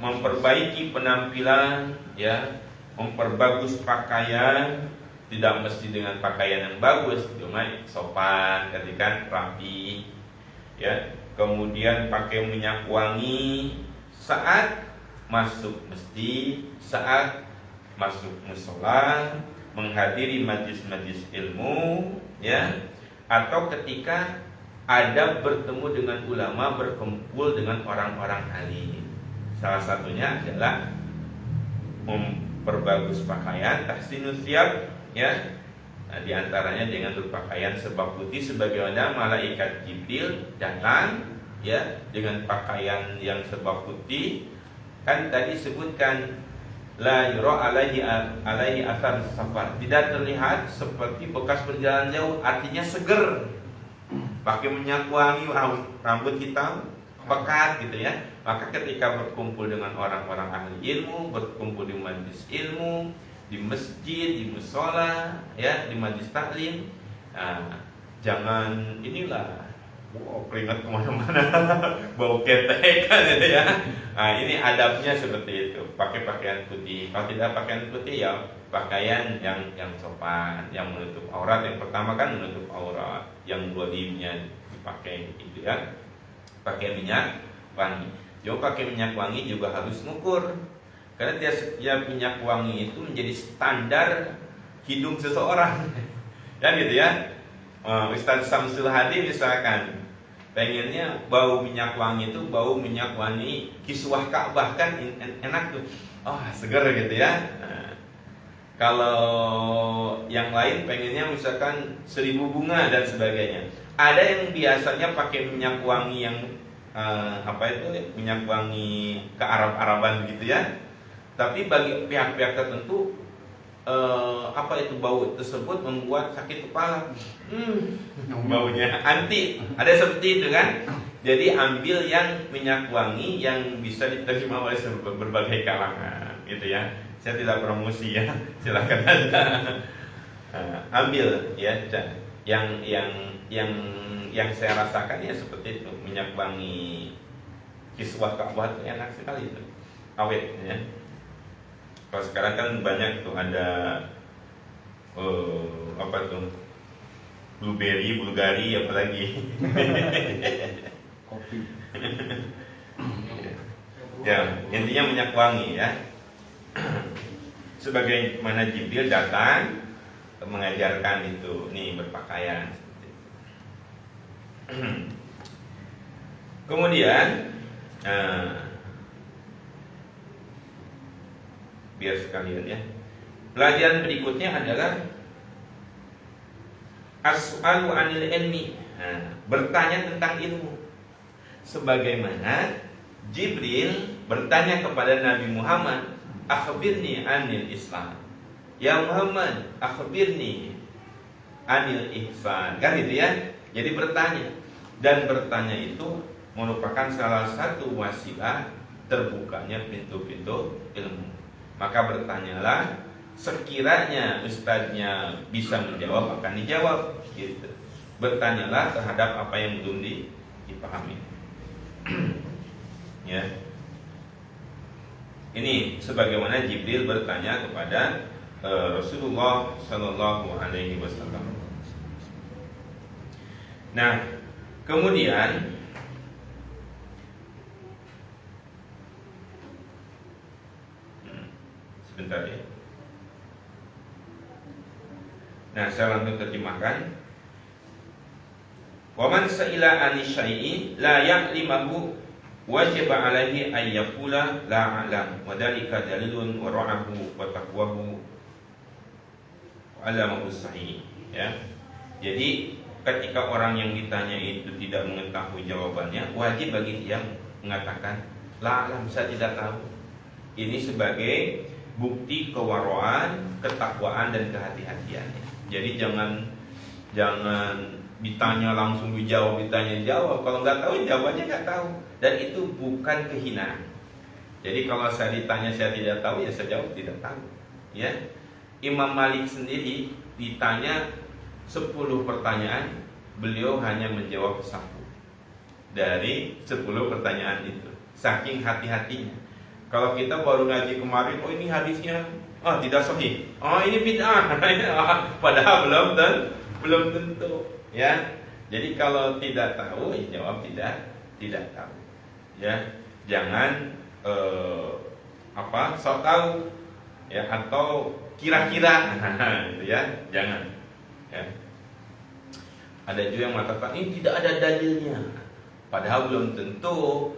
memperbaiki penampilan, ya, memperbagus pakaian. Tidak mesti dengan pakaian yang bagus, cuma sopan, kan, rapi, ya. Kemudian pakai minyak wangi saat masuk masjid, saat masuk musola, menghadiri majlis-majlis ilmu, ya, atau ketika ada bertemu dengan ulama, berkumpul dengan orang-orang alim. Salah satunya adalah memperbagus pakaian, tahsinus thiyab, ya. Nah, di antaranya dengan berpakaian serba putih, sebagaimana malaikat Jibril datang, ya, dengan pakaian yang serba putih. Kan tadi sebutkan la yura alaihi athar safar, tidak terlihat seperti bekas perjalanan jauh, artinya seger. Pakai minyak wangi, rambut hitam, pekat, gitu ya. Maka ketika berkumpul dengan orang-orang ahli ilmu, berkumpul di majlis ilmu, di masjid, di musola, ya, di majlis taklim, nah, jangan inilah keringat kemana-mana, bau ketek, kan, gitu ya. Nah, ini adabnya seperti itu. Pakai pakaian putih. Kalau tidak pakaian putih, ya pakaian yang sopan, yang menutup aurat. Yang pertama kan menutup aurat, yang dua limnya dipakai, itu ya. Pakai minyak wangi. Cuma pakai minyak wangi juga harus ngukur, karena setiap minyak wangi itu menjadi standar hidung seseorang. Ya gitu ya. Ustaz Samsul Hadi misalkan pengennya bau minyak wangi itu bau minyak wangi kiswah Ka'bah, kan enak tuh. Oh, seger gitu ya. Kalau yang lain pengennya misalkan 1000 bunga dan sebagainya. Ada yang biasanya pakai minyak wangi yang minyak wangi ke Arab-Araban gitu ya. Tapi bagi pihak-pihak tertentu bau tersebut membuat sakit kepala. Baunya anti. Ada seperti itu kan? Jadi ambil yang minyak wangi yang bisa diterima oleh berbagai kalangan gitu ya. Saya tidak promosi ya. Silakan Anda ambil ya yang saya rasakan ya seperti itu. Minyak wangi kiswah Ka'bah itu enak sekali itu. Awet ya. Kalau sekarang kan banyak tuh ada Bulgari apalagi. Kopi. Ya, intinya minyak wangi ya. Sebagaimana Jibril datang mengajarkan itu, nih berpakaian. Kemudian biar sekalian ya. Pelajaran berikutnya adalah as-su'alu 'anil ilmi. Bertanya tentang ilmu. Sebagaimana Jibril bertanya kepada Nabi Muhammad, "Akhbirni 'anil Islam." Ya Muhammad, akhbirni 'anil ihsan. Kan itu ya. Jadi bertanya. Dan bertanya itu merupakan salah satu wasilah terbukanya pintu-pintu ilmu. Maka bertanyalah, sekiranya ustadznya bisa menjawab akan dijawab gitu. Bertanyalah terhadap apa yang belum dipahami. Ya. Ini sebagaimana Jibril bertanya kepada Rasulullah Sallallahu Alaihi Wasallam. Nah, kemudian sebentar ya. Nah, saya langsung terjemahkan. Wa man sa'ila 'ani syai'in la ya'limahu wajib 'alaihi ay yaqula la a'lam wa dzalika dalilun wa ra'ahu wa taqwahu wa 'alamahu sahih. Ya. Jadi ketika orang yang ditanya itu tidak mengetahui jawabannya, wajib bagi dia mengatakan la a'lam, saya tidak tahu. Ini sebagai bukti kewaraan, ketakwaan dan kehati-hatiannya. Jadi jangan ditanya langsung dijawab, ditanya jawab. Kalau nggak tahu jawabannya nggak tahu, dan itu bukan kehinaan. Jadi kalau saya ditanya saya tidak tahu, ya saya jawab tidak tahu. Ya, Imam Malik sendiri ditanya 10 pertanyaan, beliau hanya menjawab 1 dari 10 pertanyaan itu. Saking hati-hatinya. Kalau kita baru ngaji kemarin, oh ini hadisnya tidak sahih, ini bid'ah, padahal belum tentu. Ya, jadi kalau tidak tahu, ya jawab tidak tahu. Ya, jangan sok tahu, ya, atau kira-kira, gitu ya, jangan. Ya. Ada juga yang mengatakan ini tidak ada dalilnya, padahal belum tentu.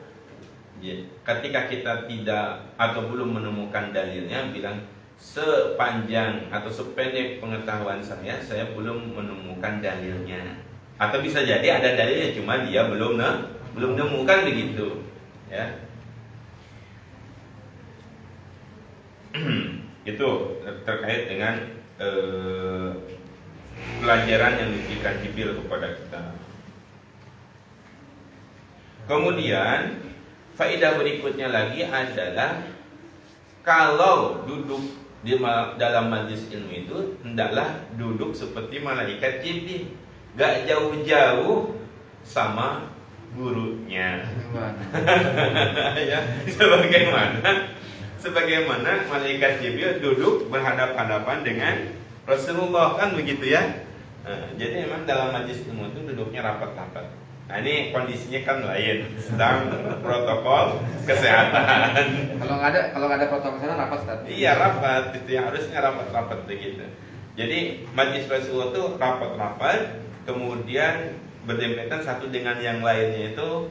Ya, ketika kita tidak atau belum menemukan dalilnya, bilang sepanjang atau sependek pengetahuan saya belum menemukan dalilnya. Atau bisa jadi ada dalilnya, cuma dia belum menemukan begitu. Ya. Itu terkait dengan pelajaran yang diberikan Jibril kepada kita. Kemudian faedah berikutnya lagi adalah kalau duduk di dalam majlis ilmu itu hendaklah duduk seperti malaikat Jibril, gak jauh-jauh sama gurunya. Ya, sebagaimana malaikat Jibril duduk berhadapan-hadapan dengan Rasulullah, kan begitu ya. Jadi memang dalam majlis ilmu itu duduknya rapat-rapat. Nah, ini kondisinya kan lain, sedang protokol kesehatan. Kalau nggak ada protokol kesehatan rapat Ustaz. Iya, rapat itu yang harusnya rapat-rapat begitu. Jadi majelis Rasulullah itu rapat-rapat, kemudian berdempetan satu dengan yang lainnya itu.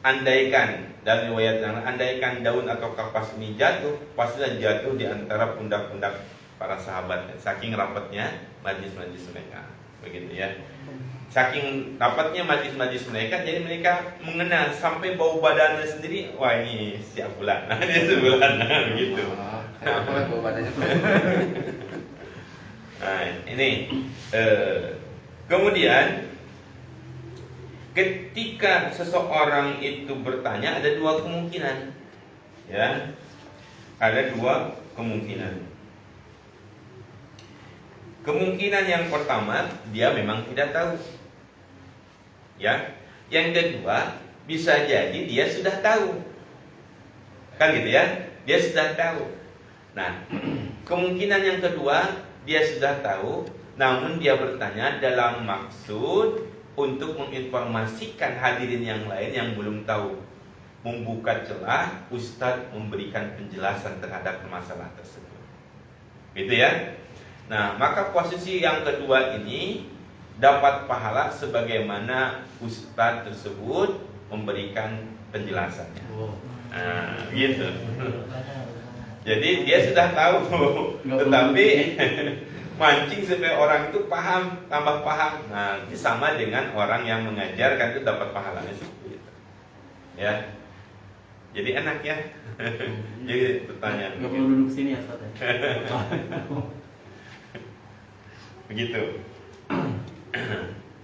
Andaikan dalam riwayat yang andaikan daun atau kapas ini jatuh, pastilah jatuh di antara pundak-pundak para sahabat. Saking rapatnya majlis-majlis mereka, begitu ya. Saking rapatnya majlis-majlis mereka, jadi mereka mengenal sampai bau badannya sendiri. Wah, ini siap bulan, ini sebulan, begitu. Saya apa bau badannya tuh. Nah, ini kemudian ketika seseorang itu bertanya ada dua kemungkinan, ya, ada dua kemungkinan. Kemungkinan yang pertama dia memang tidak tahu, ya. Yang kedua bisa jadi dia sudah tahu, kan gitu ya, dia sudah tahu. Nah, kemungkinan yang kedua dia sudah tahu, namun dia bertanya dalam maksud untuk menginformasikan hadirin yang lain yang belum tahu, membuka celah Ustadz memberikan penjelasan terhadap masalah tersebut, gitu ya. Nah, maka posisi yang kedua ini dapat pahala sebagaimana Ustadz tersebut memberikan penjelasannya. Nah, gitu. Jadi dia sudah tahu, tetapi mancing supaya orang itu paham, tambah paham. Nah, ini sama dengan orang yang mengajarkan itu dapat pahalanya seperti itu. Ya. Jadi enak ya. Jadi pertanyaan. Nggak perlu duduk sini ya, Ustaz ya. Begitu.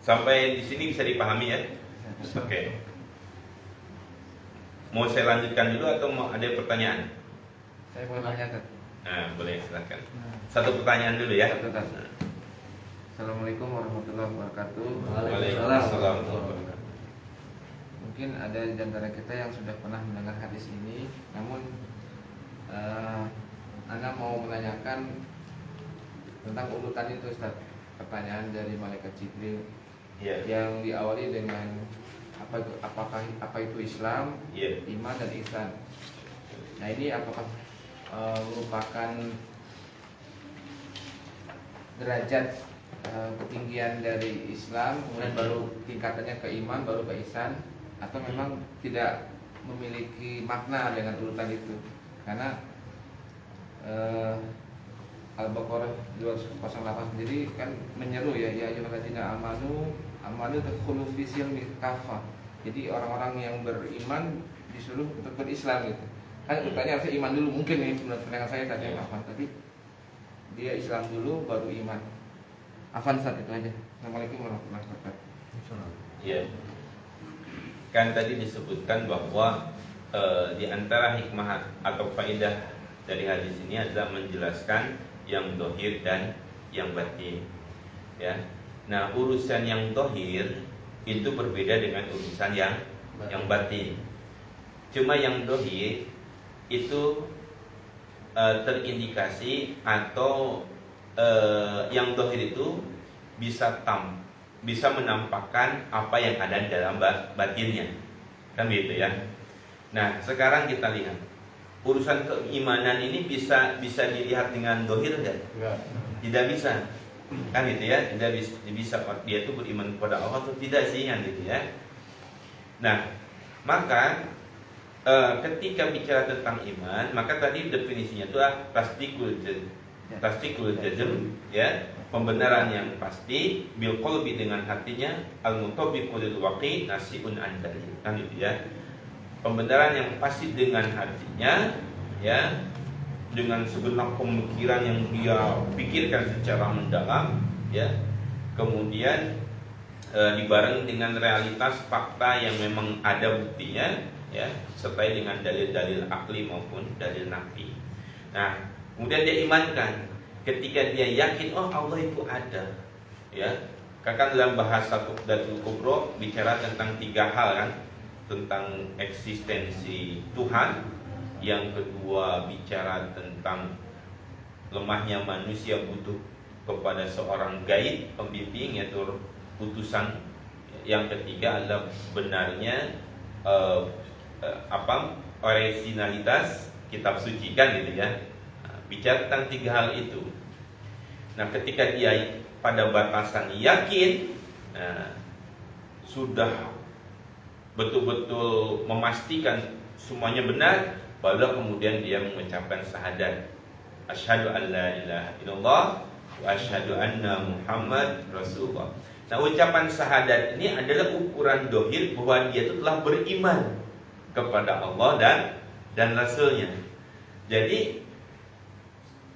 Sampai di sini bisa dipahami ya? Oke. Mau saya lanjutkan dulu atau mau ada pertanyaan? Saya boleh tanya Ustaz. Nah, boleh silakan. Satu pertanyaan dulu ya. Satu, Ustaz. Assalamualaikum warahmatullahi wabarakatuh. Waalaikumsalam. Mungkin ada di antara kita yang sudah pernah mendengar hadis ini, namun Anda mau menanyakan tentang urutan itu Ustaz. Pertanyaan dari malaikat Jibril yang diawali dengan apa itu Islam, iman dan ihsan. Nah, ini apakah merupakan derajat ketinggian dari Islam, kemudian baru tingkatannya ke iman, baru ke ihsan, atau memang tidak memiliki makna dengan urutan itu? Karena Al-Baqarah 208 sendiri kan menyeru ya ayyuhalladzina amanu tadkhulu fi silmi kafah. Jadi orang-orang yang beriman disuruh untuk berislam gitu. Kan urutannya harusnya iman dulu, mungkin nih menurut pandangan saya tadi Afan, tapi dia Islam dulu baru iman. Afan saat itu aja. Assalamualaikum warahmatullahi wabarakatuh. Iya. Kan tadi disebutkan bahwa di antara hikmah atau faedah dari hadis ini adalah menjelaskan yang dohir dan yang batin, ya. Nah, urusan yang dohir itu berbeda dengan urusan yang batin. Cuma yang dohir itu terindikasi atau yang dohir itu bisa menampakkan apa yang ada dalam batinnya, kan gitu ya. Nah, sekarang kita lihat urusan keimanan ini bisa dilihat dengan dohir enggak? Tidak bisa, kan gitu ya. Tidak bisa dia itu beriman kepada Allah atau tidak sih, kan gitu ya. Nah, maka ketika bicara tentang iman, maka tadi definisinya itu tasdikul jazm, ya, pembenaran yang pasti, bil qalbi dengan hatinya, al mutabiqu lil waqi nasiun an dalil, kan gitu ya. Pembenaran yang pasti dengan hatinya, ya, dengan segenap pemikiran yang dia pikirkan secara mendalam, ya, kemudian dibarengi dengan realitas fakta yang memang ada buktinya, ya, sertai dengan dalil-dalil akli maupun dalil naqli. Nah, kemudian dia imankan ketika dia yakin Allah itu ada, ya. Kan dalam bahasa Tuqdatul Kubro bicara tentang 3 hal kan, tentang eksistensi Tuhan, yang kedua bicara tentang lemahnya manusia butuh kepada seorang gaib pembimbing yaitu utusan yang ketiga adalah benarnya originalitas kitab suci kan gitu ya. Nah, bicara tentang 3 hal itu. Nah, ketika dia pada batasan yakin, sudah betul-betul memastikan semuanya benar, baru kemudian dia mengucapkan syahadat, asyhadu an la ilaha illallah wa asyhadu anna Muhammad Rasulullah. Nah, ucapan syahadat ini adalah ukuran dohir bahwa dia itu telah beriman kepada Allah dan Rasulnya. Jadi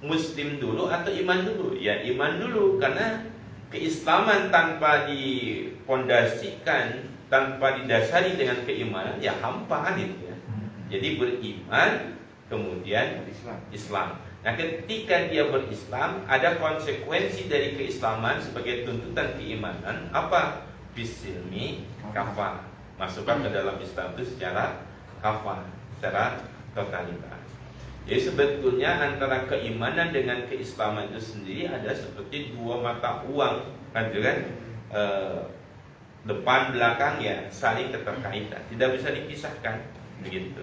Muslim dulu atau iman dulu? Ya, iman dulu, karena keislaman tanpa dipondasikan, tanpa didasari dengan keimanan, ya hampa kan itu ya. Jadi beriman kemudian Islam. Nah, ketika dia berislam, ada konsekuensi dari keislaman sebagai tuntutan keimanan. Apa? Bisilmi kafah. Masukkan ke dalam Islam itu secara kafah, secara totalitas. Jadi sebetulnya antara keimanan dengan keislaman itu sendiri ada seperti 2 mata uang, kan gitu kan? Depan belakang ya saling keterkaitan, tidak bisa dipisahkan begitu.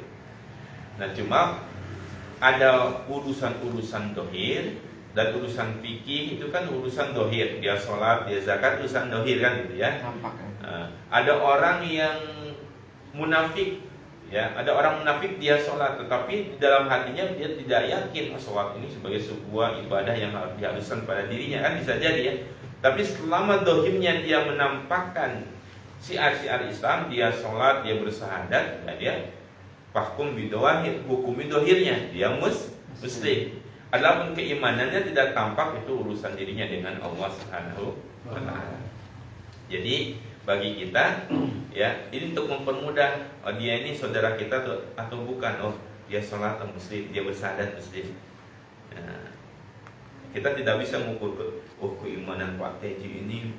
Nah, cuma ada urusan-urusan dohir dan urusan fikih, itu kan urusan dohir. Dia sholat, dia zakat, urusan dohir kan gitu ya. Ada orang yang munafik, ya, ada orang munafik dia sholat, tetapi di dalam hatinya dia tidak yakin sholat ini sebagai sebuah ibadah yang harus diharuskan pada dirinya, kan bisa jadi ya. Tapi selama dohirnya dia menampakkan syiar-syiar Islam, dia sholat, dia bersahadat, ya dia fahkum bidawahir, hukumi dohirnya, dia muslim. Adapun keimanannya tidak tampak, itu urusan dirinya dengan Allah Subhanahu wa Ta'ala. Jadi bagi kita, ya, ini untuk mempermudah, dia ini saudara kita atau bukan, dia sholat atau muslim, dia bersahadat muslim. Nah, kita tidak bisa mengukur, keimanan Pak Teji ini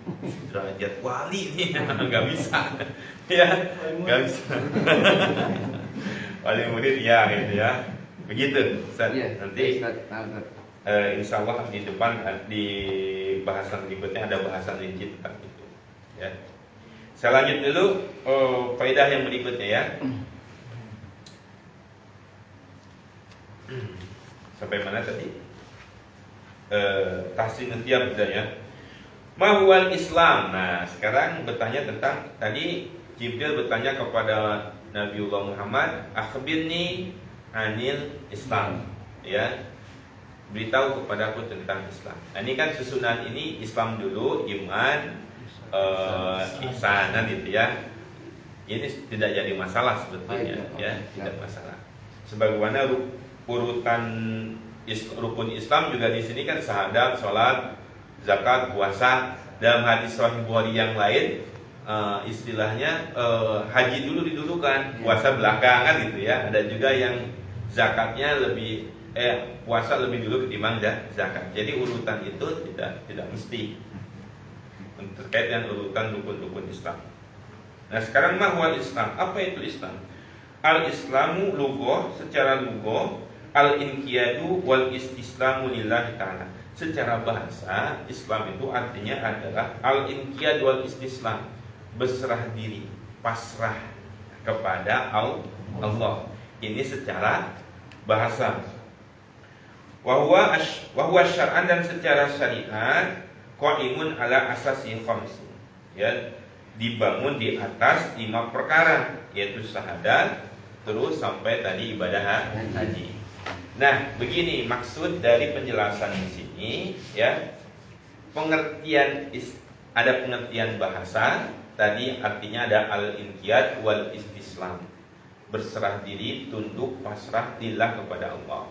derajat wali nih, nggak bisa, ya, nggak bisa. Wali murid ya gitu ya, begitu. Nanti insya Allah di depan di bahasan berikutnya ada bahasan rinci tentang itu. Ya. Saya lanjut dulu faedah yang berikutnya ya. Sampai mana tadi? Tahsin tiap ya. Mahwal Islam. Nah, sekarang bertanya tentang, tadi Jibril bertanya kepada Nabiullah Muhammad, akhbirni anil Islam, ya, beritahu kepadaku tentang Islam. Nah, ini kan susunan ini Islam dulu, iman, ihsan, gitu ya. Ini tidak jadi masalah sebetulnya, ya, tidak masalah. Sebagaimana urutan rukun Islam juga di sini kan syahadat, sholat, zakat, puasa. Dalam hadis Sahih Bukhari yang lain, istilahnya haji dulu didulukan, puasa belakangan gitu ya. Ada juga yang zakatnya lebih puasa lebih dulu ketimbang zakat. Jadi urutan itu tidak mesti terkait dengan urutan rukun-rukun Islam. Nah, sekarang mahwal Islam. Apa itu Islam? Al-Islamu lughah, secara lughah, al-inqiyadu wal istislamu lillahi ta'ala. Secara bahasa, Islam itu artinya adalah al-inqiyad wal istislam, berserah diri, pasrah kepada Allah. Ini secara bahasa. Wahwa syar'an, dan secara syariat, qaimun ala asasi khamsin, ya, dibangun di atas 5 perkara, yaitu syahadat, terus sampai tadi ibadah haji. Nah, begini maksud dari penjelasan di sini, ya. Pengertian ada pengertian bahasa. Tadi artinya ada al-inqiyad wal istislam, berserah diri, tunduk, pasrah, lillah kepada Allah.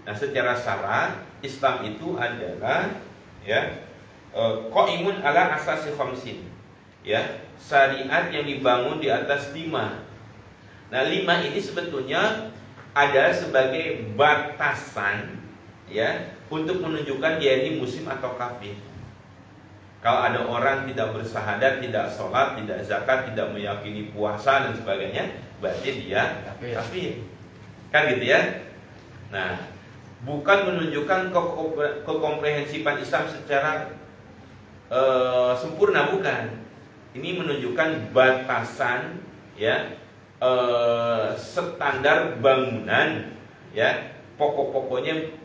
Nah, secara syara Islam itu adalah, ya, qaimun ala asasi khamsin, ya, syariat yang dibangun di atas 5. Nah, 5 ini sebetulnya ada sebagai batasan, ya, untuk menunjukkan dia ini muslim atau kafir. Kalau ada orang tidak bersahadat, tidak sholat, tidak zakat, tidak meyakini puasa dan sebagainya, berarti dia kafir. Kan gitu ya. Nah, bukan menunjukkan kekomprehensifan Islam secara sempurna, bukan. ini menunjukkan batasan ya standar bangunan ya, pokok-pokoknya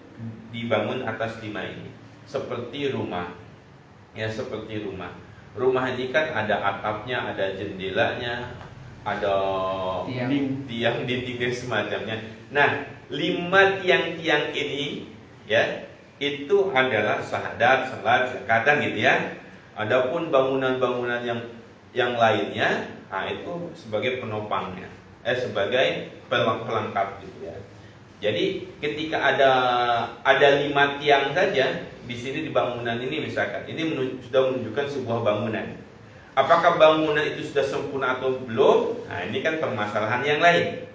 dibangun atas 5 ini. Seperti rumah ya, seperti rumah. Rumah ini kan ada atapnya, ada jendelanya, ada tiang dinding dan semacamnya. Nah, 5 tiang-tiang ini ya, itu adalah syahadat, salat, zakat gitu ya. Adapun bangunan-bangunan yang lainnya, nah itu sebagai penopangnya, sebagai pelengkap gitu ya. Jadi ketika ada 5 tiang saja di sini di bangunan ini misalkan, ini sudah menunjukkan sebuah bangunan. Apakah bangunan itu sudah sempurna atau belum? Nah, ini kan permasalahan yang lain.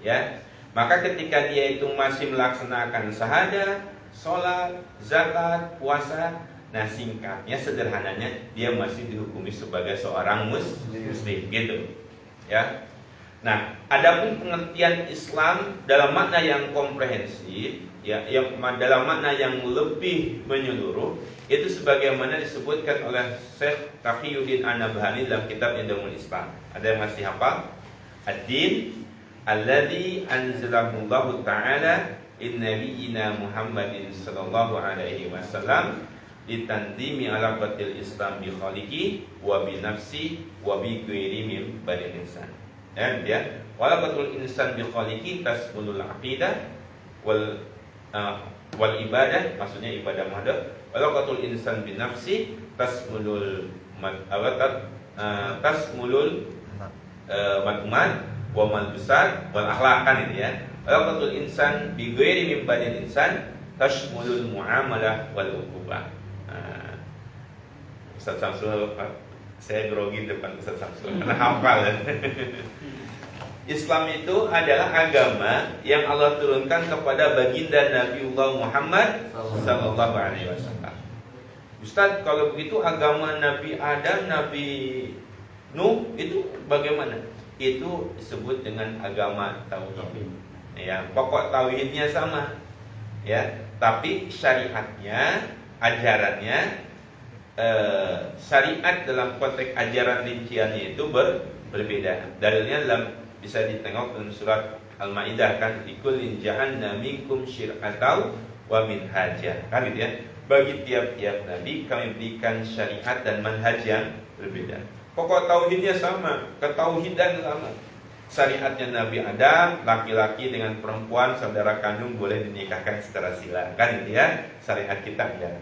Ya. Maka ketika dia itu masih melaksanakan syahadat, sholat, zakat, puasa, nah singkatnya, sederhananya dia masih dihukumi sebagai seorang muslim gitu. Ya. Nah, adapun pengertian Islam dalam makna yang komprehensif, ya, yang dalam makna yang lebih menyeluruh, itu sebagaimana disebutkan oleh Syekh Taqiyuddin An-Nabhani dalam kitab Indamul Islam. Ada yang masih hafal? Ad-din alladzi anzalahu Allah Ta'ala in nabiyyina Muhammadin sallallahu alaihi wasallam litandimi alaqatil Islam bi khaliqi wa bi nafsi wa bi ghairi min badil insan. Dan ya, walaqatul insan bi khaliqi tasbulul aqidah wal ibadah, maksudnya ibadah mahdoh. Walaqatul insan bi nafsi tasmulul mat'uman wa mal besar wal akhlaq kan itu ya. Walaqatul insan bi ghairi min badil insan tashmulul muamalah wal uqubah. Ustaz Samsul, saya grogi depan Ustaz Samsul karena hafal ya. Islam itu adalah agama yang Allah turunkan kepada baginda Nabiullah Muhammad sallallahu alaihi wasallam. Ustaz, kalau begitu agama Nabi Adam, Nabi Nuh itu bagaimana? Itu disebut dengan agama tauhid. Ya, pokok tauhidnya sama. Ya, tapi syariatnya, ajarannya, syariat dalam konteks ajaran rinciannya itu berbeda. Dalilnya bisa ditengok dalam surat Al-Maidah kan, likullin ja'alna minkum syir'atan wa minhaja. Kan gitu ya. Bagi tiap-tiap nabi kami berikan syariat dan manhaj yang berbeda. Pokok tauhidnya sama, ketauhidan sama. Syariatnya Nabi Adam, laki-laki dengan perempuan saudara kandung boleh dinikahkan secara sila. Kan gitu ya. Syariat kita ya.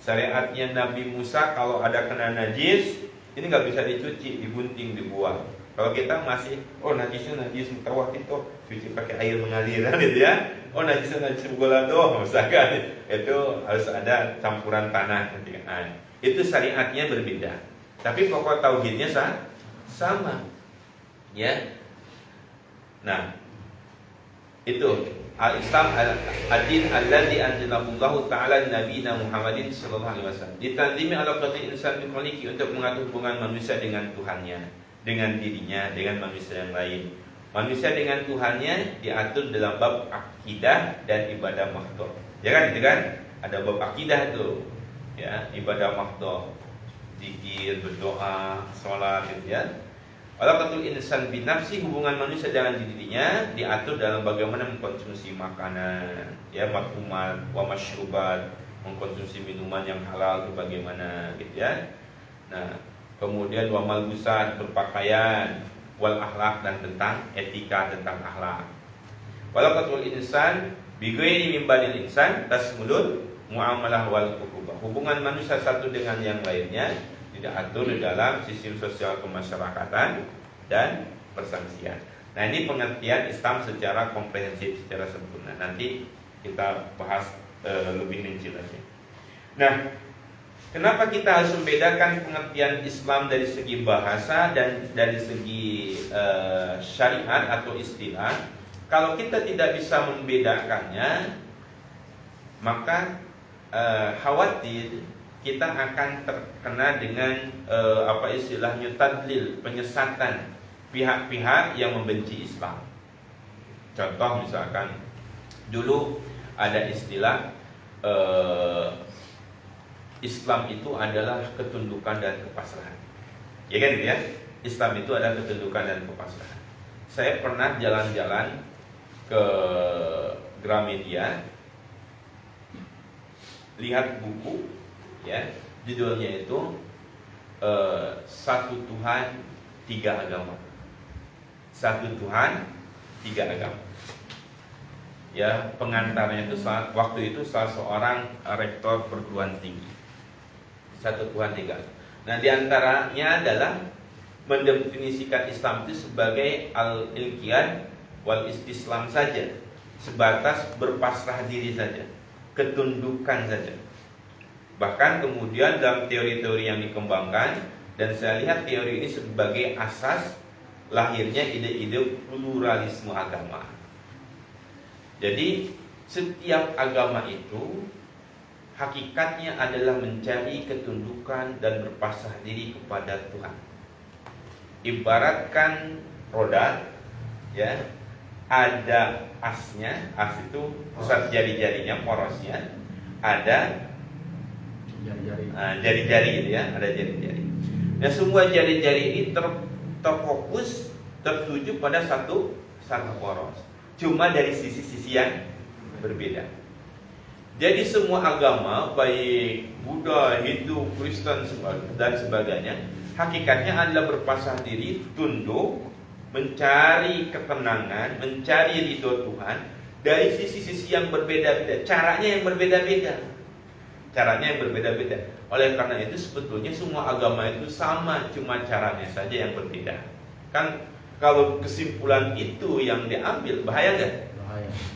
Syariatnya Nabi Musa, kalau ada kena najis, ini nggak bisa dicuci, digunting, dibuang. Kalau kita masih, najisnya najis mutawatir, cuci pakai air mengalir, gitu ya. Najisnya najis golado, misalkan itu harus ada campuran tanah. Nah, itu syariatnya berbeda. Tapi pokok tauhidnya sama, ya. Nah, itu al-Islam ad-din alladzi anzalallahu ta'ala nabiyina Muhammadin sallallahu alaihi wasallam. Ditandimi alaqatil insan bi khaliqi, untuk mengatur hubungan manusia dengan Tuhannya, dengan dirinya, dengan manusia yang lain. Manusia dengan Tuhannya diatur dalam bab akidah dan ibadah mahdhah. Ya kan, itu kan? Ada bab akidah itu. Ya, ibadah mahdhah. Zikir, berdoa, salat gitu ya. Alaqatul insan bi nafsi, hubungan manusia dengan dirinya diatur dalam bagaimana mengkonsumsi makanan, ya, mat'umat wa masyrubat, mengkonsumsi minuman yang halal itu bagaimana gitu ya. Nah, kemudian wa malbusat, berpakaian, wal akhlak, dan tentang etika, tentang akhlak. Walaqatul insan bi ghairi min badil insan tasmulul muamalah wal uqubah. Hubungan manusia satu dengan yang lainnya tidak atur di dalam sistem sosial kemasyarakatan dan persangsian. Nah, ini pengertian Islam secara komprehensif, secara sempurna. Nanti kita bahas lebih rinci lagi. Nah, kenapa kita harus membedakan pengertian Islam dari segi bahasa dan dari segi syariat atau istilah? Kalau kita tidak bisa membedakannya, maka khawatir kita akan terkena dengan istilahnya tadlil, penyesatan pihak-pihak yang membenci Islam. Contoh misalkan dulu ada istilah Islam itu adalah ketundukan dan kepasrahan. Ya kan gitu ya. Islam itu ada ketundukan dan kepasrahan. Saya pernah jalan-jalan ke Gramedia, lihat buku, ya, judulnya itu Satu Tuhan Tiga Agama. Satu Tuhan Tiga Agama. Ya, pengantarnya itu waktu itu salah seorang rektor perguruan tinggi. Satu Tuhan Tiga Agama. Nah, diantaranya adalah mendefinisikan Islam itu sebagai al-inqiyad wal istislam saja, sebatas berpasrah diri saja, ketundukan saja. Bahkan kemudian dalam teori-teori yang dikembangkan, dan saya lihat teori ini sebagai asas lahirnya ide-ide pluralisme agama. Jadi setiap agama itu hakikatnya adalah mencari ketundukan dan berpasrah diri kepada Tuhan. Ibaratkan roda, ya, ada asnya, as itu pusat jari-jarinya, porosnya, ada jari-jari gitu ya, ada jari-jari. Nah, semua jari-jari ini terfokus, tertuju pada satu poros. Cuma dari sisi-sisi yang berbeda. Jadi semua agama, baik Buddha, Hindu, Kristen dan sebagainya, hakikatnya adalah berpasrah diri, tunduk, mencari ketenangan, mencari ridho Tuhan dari sisi-sisi yang berbeda-beda. Caranya yang berbeda-beda. Oleh karena itu sebetulnya semua agama itu sama, cuma caranya saja yang berbeda. Kan kalau kesimpulan itu yang diambil, bahaya nggak?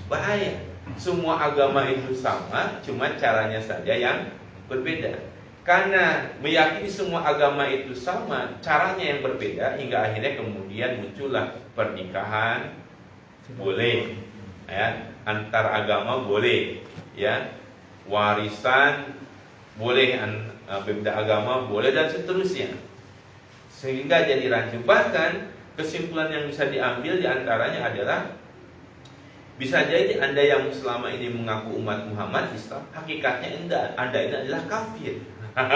Bahaya. Semua agama itu sama, cuma caranya saja yang berbeda. Karena meyakini semua agama itu sama, caranya yang berbeda, hingga akhirnya kemudian muncullah pernikahan boleh, ya, antar agama boleh, ya, warisan boleh, beda agama boleh, dan seterusnya. Sehingga jadi rancu. Bahkan kesimpulan yang bisa diambil diantaranya adalah, bisa jadi Anda yang selama ini mengaku umat Muhammad Islam, hakikatnya Anda ini adalah kafir.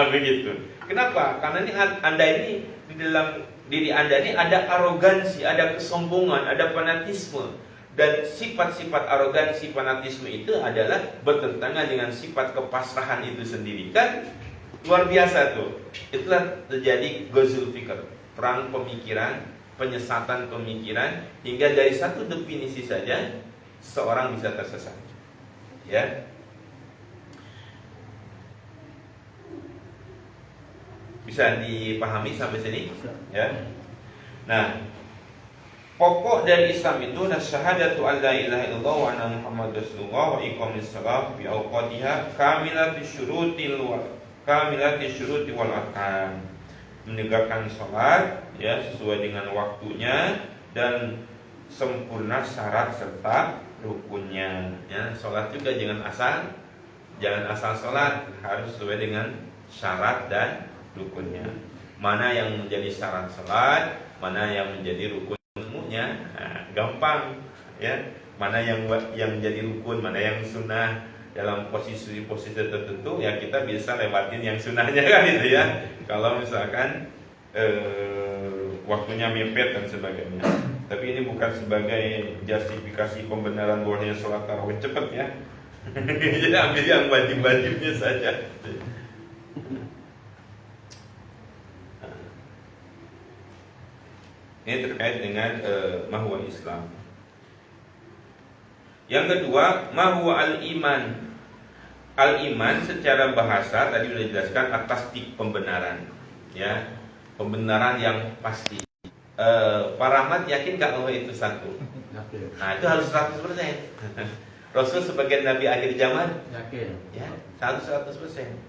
Begitu. Kenapa? Karena ini Anda ini di dalam diri Anda ini ada arogansi, ada kesombongan, ada fanatisme. Dan sifat-sifat arogansi, fanatisme itu adalah bertentangan dengan sifat kepasrahan itu sendiri. Kan luar biasa tuh. Itulah terjadi ghazul fikr, perang pemikiran, penyesatan pemikiran, hingga dari satu definisi saja seorang bisa tersesat. Ya. Bisa dipahami sampai sini? Ya. Nah, pokok dari Islam itu adalah syahadatu an la ilaha illallah wa anna Muhammadar Rasulullah wa iqamis shalah bi awqatiha kamilati syuruti wal arkan. Menegakkan salat, ya, sesuai dengan waktunya dan sempurna syarat serta rukunnya. Ya, salat juga jangan asal salat, harus sesuai dengan syarat dan rukunnya. Mana yang menjadi syarat salat, mana yang menjadi rukunnya, gampang, ya. Mana yang menjadi rukun, mana yang sunnah. Dalam posisi tertentu, ya kita bisa lewatin yang sunnahnya, kan itu ya. Kalau misalkan waktunya mepet dan sebagainya. Tapi ini bukan sebagai justifikasi pembenaran bahwasanya sholat tarawih cepat, ya. Jadi ambil yang wajib-wajibnya saja. Ini terkait dengan mahwa Islam. Yang kedua, mahwa al-iman. Al-iman secara bahasa tadi sudah dijelaskan atas pembenaran, ya, pembenaran yang pasti. Pak Rahmat yakin gak bahwa itu satu? Nah, itu harus 100%. Rasul sebagai Nabi akhir zaman Yakin. Ya, 100%.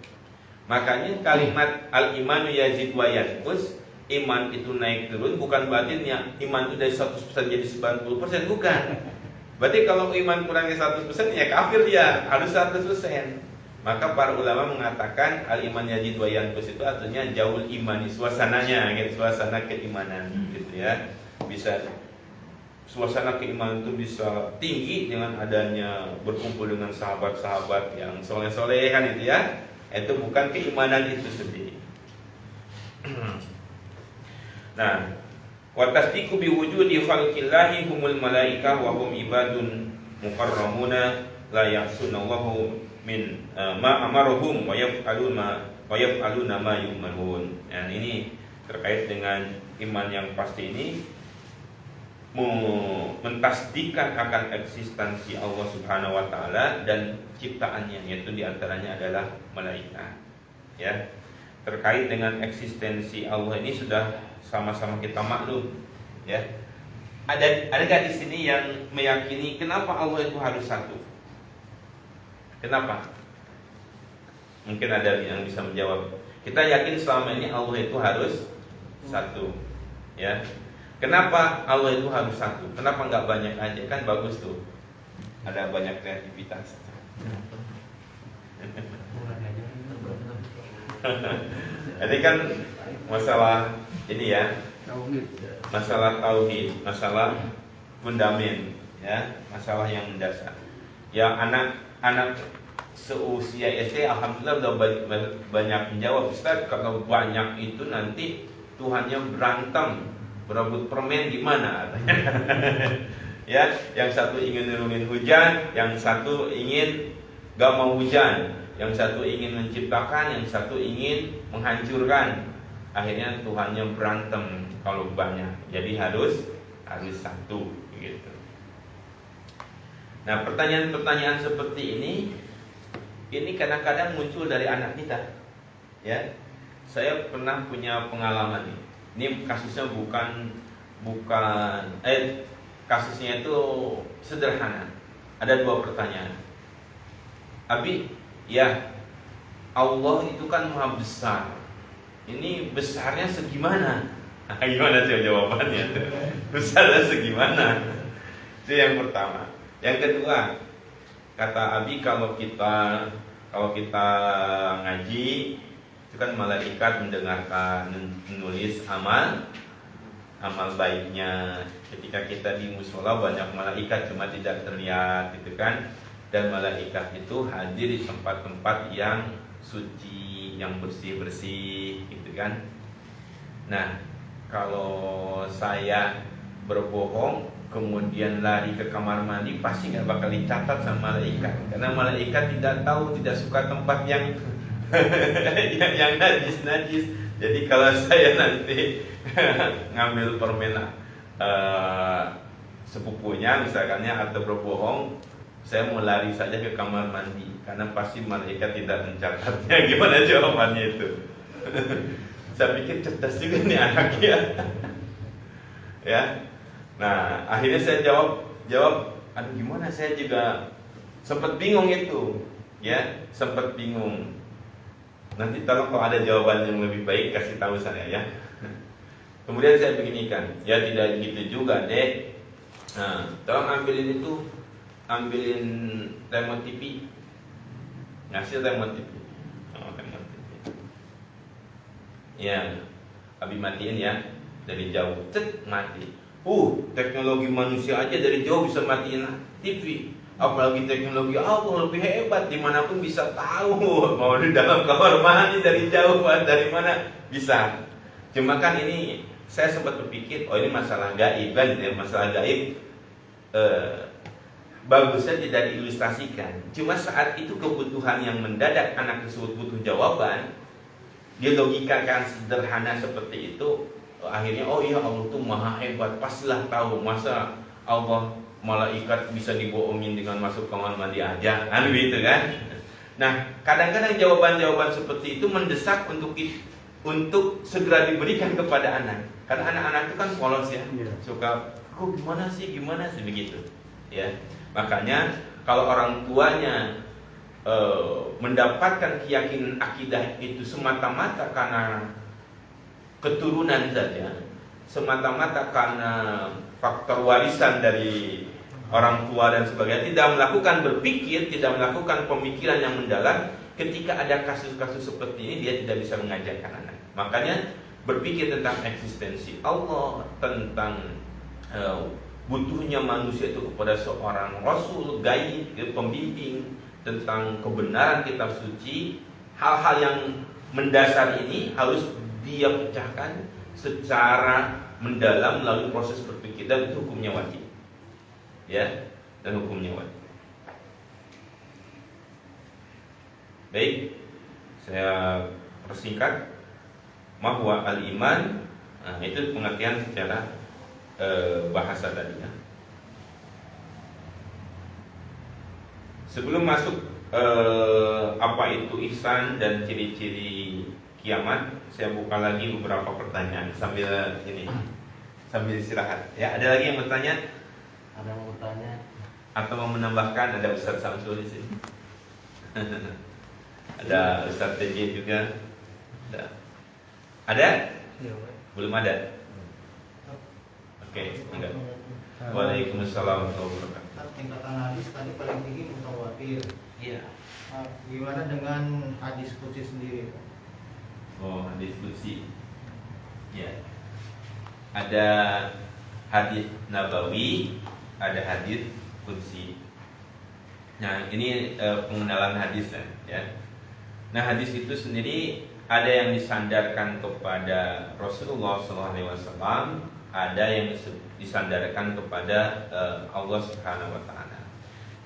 Makanya kalimat al-imanu yazid wa yanqus, iman itu naik turun, bukan berarti iman itu dari 100% jadi 90%, bukan. Berarti kalau iman kurangnya 100%, ya kafir dia, harus 100%. Maka para ulama mengatakan al-iman yazid wa yanqus itu artinya jauh imani, suasananya, gitu, suasana keimanan, gitu ya. Bisa suasana keimanan itu bisa tinggi dengan adanya berkumpul dengan sahabat-sahabat yang soleh-soleh, kan itu ya. Itu bukan keimanan itu sendiri. Nah, wa tasdiqu bi wujudi khalqillahi humul malaika wa hum ibadun mukarramuna la ya'sunallahu min ma amaruhum wa yaf'aluna ma yu'marun. Dan ini terkait dengan iman yang pasti ini, mentasdikan akan eksistensi Allah Subhanahu wa taala dan ciptaannya, yaitu diantaranya adalah malaikat. Ya. Terkait dengan eksistensi Allah ini sudah sama-sama kita maklum, ya. Adakah di sini yang meyakini kenapa Allah itu harus satu? Kenapa? Mungkin ada yang bisa menjawab. Kita yakin selama ini Allah itu harus satu, ya. Kenapa Allah itu harus satu? Kenapa nggak banyak aja? Kan bagus tuh, ada banyak kreativitas. Jadi kan masalah ini ya, masalah tauhid, masalah fundament, ya, masalah yang mendasar. Ya, anak-anak seusia SD alhamdulillah udah banyak menjawab. Ustaz, kalau banyak itu nanti Tuhannya berantem, berebut permen gimana? Ya, yang satu ingin nurunin hujan, yang satu ingin gak mau hujan, yang satu ingin menciptakan, yang satu ingin menghancurkan. Akhirnya Tuhannya berantem kalau banyak. Jadi harus satu gitu. Nah, pertanyaan-pertanyaan seperti ini kadang-kadang muncul dari anak kita. Ya. Saya pernah punya pengalaman nih. Ini kasusnya kasusnya itu sederhana. Ada 2 pertanyaan. Abi, ya, Allah itu kan maha besar. Ini besarnya segimana? Gimana sih jawabannya? Besarnya segimana? Itu yang pertama. Yang kedua, kata Abi, kalau kita ngaji, itu kan malaikat mendengarkan, menulis amal baiknya. Ketika kita di mushola banyak malaikat cuma tidak terlihat, gitu kan? Dan malaikat itu hadir di tempat-tempat yang suci, yang bersih-bersih, gitu kan? Nah, kalau saya berbohong kemudian lari ke kamar mandi, pasti nggak bakal dicatat sama malaikat, karena malaikat tidak tahu, tidak suka tempat yang yang najis. Jadi kalau saya nanti ngambil permen sepupunya misalkannya atau berbohong, saya mau lari saja ke kamar mandi, karena pasti malaikat tidak mencatatnya. Gimana jawabannya itu? Saya pikir cerdas juga nih anaknya. Ya. Nah, akhirnya saya jawab, aduh gimana, saya juga sempat bingung itu. Ya, sempat bingung. Nanti tolong kalau ada jawaban yang lebih baik kasih tahu saya ya. Kemudian saya beginikan, ya tidak gitu juga, Dek. Nah, tolong ambilin remote TV. Ngasih remote TV. Oh, remote TV. Ya, Abi matiin ya, dari jauh, cet, mati. Teknologi manusia aja dari jauh bisa matiin TV. Apalagi teknologi Allah lebih hebat, dimanapun bisa tahu. Mau di dalam kamar mandi dari jauh, dari mana bisa. Cuma kan ini saya sempat berpikir, ini masalah gaib kan, masalah gaib. Bagusnya tidak diilustrasikan. Cuma saat itu kebutuhan yang mendadak, anak tersebut butuh jawaban, dia logikakan sederhana seperti itu. Akhirnya, oh iya, Allah tuh maha hebat, pastilah tahu. Masa Allah malaikat bisa dibohongin dengan masuk kamar mandi aja, kan gitu kan? Nah, kadang-kadang jawaban-jawaban seperti itu mendesak untuk segera diberikan kepada anak. Karena anak-anak itu kan polos ya, suka, kok gimana sih begitu, ya. Makanya kalau orang tuanya mendapatkan keyakinan akidah itu semata-mata karena keturunan saja, semata-mata karena faktor warisan dari orang tua dan sebagainya, tidak melakukan berpikir, tidak melakukan pemikiran yang mendalam, ketika ada kasus-kasus seperti ini dia tidak bisa mengajarkan anak. Makanya berpikir tentang eksistensi Allah, tentang butuhnya manusia itu kepada seorang rasul, gaib, pembimbing, tentang kebenaran kitab suci, hal-hal yang mendasar ini harus dia pecahkan secara mendalam melalui proses berpikir, dan itu hukumnya wajib. Ya, dan hukumnya wajib. Baik, saya persingkat. Mahwa al-iman, nah, itu pengertian secara bahasa tadi ya. Sebelum masuk apa itu ihsan dan ciri-ciri kiamat, saya buka lagi beberapa pertanyaan sambil istirahat. Ya, ada lagi yang bertanya? Ada yang mau bertanya? Atau mau menambahkan? Ada Ustaz Samsul di sini. Ada Ustaz TJ juga. Ada? Belum ada. Oke, enggak. Waalaikumsalam warahmatullahi wabarakatuh. Tingkatan hadis tadi paling tinggi mutawatir. Iya. Gimana dengan hadis qudsi sendiri? Oh, hadis qudsi. Ya. Ada hadis nabawi, ada hadis qudsi. Nah, ini pengenalan hadis ya. Nah, hadis itu sendiri ada yang disandarkan kepada Rasulullah SAW, ada yang disandarkan kepada Allah Subhanahu Wa Taala.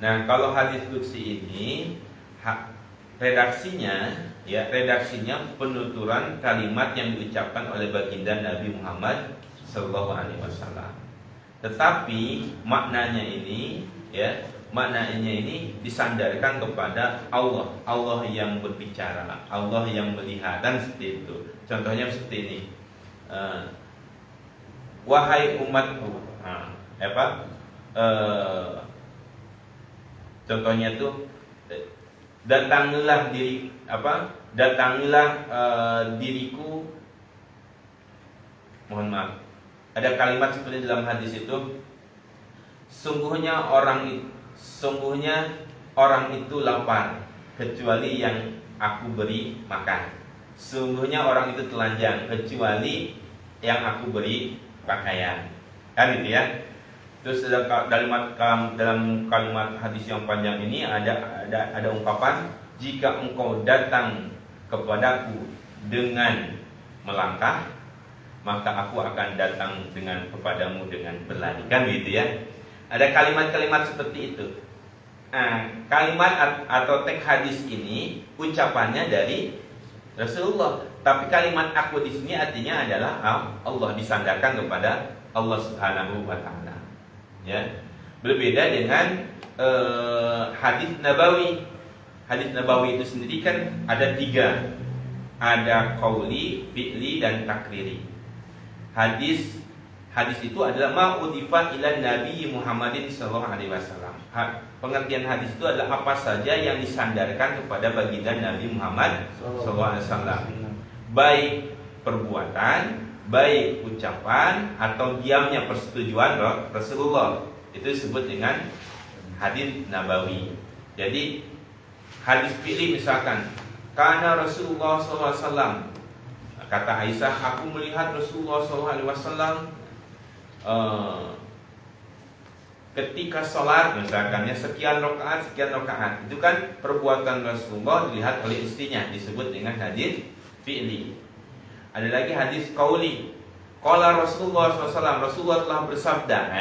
Nah, kalau hadis qudsi ini redaksinya penuturan kalimat yang diucapkan oleh baginda Nabi Muhammad SAW. Tetapi maknanya ini disandarkan kepada Allah. Allah yang berbicara, Allah yang melihat, dan seperti itu. Contohnya seperti ini. Wahai umatku, contohnya itu, datangilah diriku. Mohon maaf. Ada kalimat seperti dalam hadis itu, sungguhnya orang itu lapar kecuali yang aku beri makan. Sungguhnya orang itu telanjang kecuali yang aku beri pakaian. Kan gitu ya. Terus dalam kalimat hadis yang panjang ini ada ungkapan, jika engkau datang kepadaku dengan melangkah, maka aku akan datang kepadamu dengan berlari. Kan gitu ya. Ada kalimat-kalimat seperti itu. Nah, kalimat atau teks hadis ini ucapannya dari Rasulullah, tapi kalimat aku di sini artinya adalah Allah, disandarkan kepada Allah Subhanahu Wa Taala. Ya, berbeda dengan hadis nabawi. Hadis nabawi itu sendiri kan ada 3, ada qauli, fi'li, dan takriri. Hadis itu adalah ma'udifat ila Nabi Muhammadin sallallahu alaihi wasallam. Pengertian hadis itu adalah apa saja yang disandarkan kepada baginda Nabi Muhammad sallallahu alaihi wasallam. Baik perbuatan, baik ucapan, atau diamnya persetujuan Rasulullah. Itu disebut dengan hadis nabawi. Jadi hadis fi'li misalkan, karena Rasulullah sallallahu alaihi wasallam, kata Aisyah, aku melihat Rasulullah sallallahu alaihi wasallam ketika sholat misalkan ya, sekian rakaat, itu kan perbuatan Rasulullah dilihat oleh istrinya, disebut dengan hadis fi'li. Ada lagi hadis qauli, qala Rasulullah SAW, Rasulullah telah bersabda. Nah,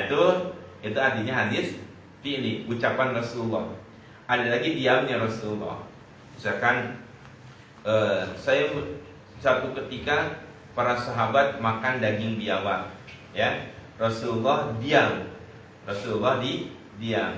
itu artinya hadis fi'li, ucapan Rasulullah. Ada lagi diamnya Rasulullah. Misalkan saya satu ketika para sahabat makan daging biawak, ya, Rasulullah diam. Diam,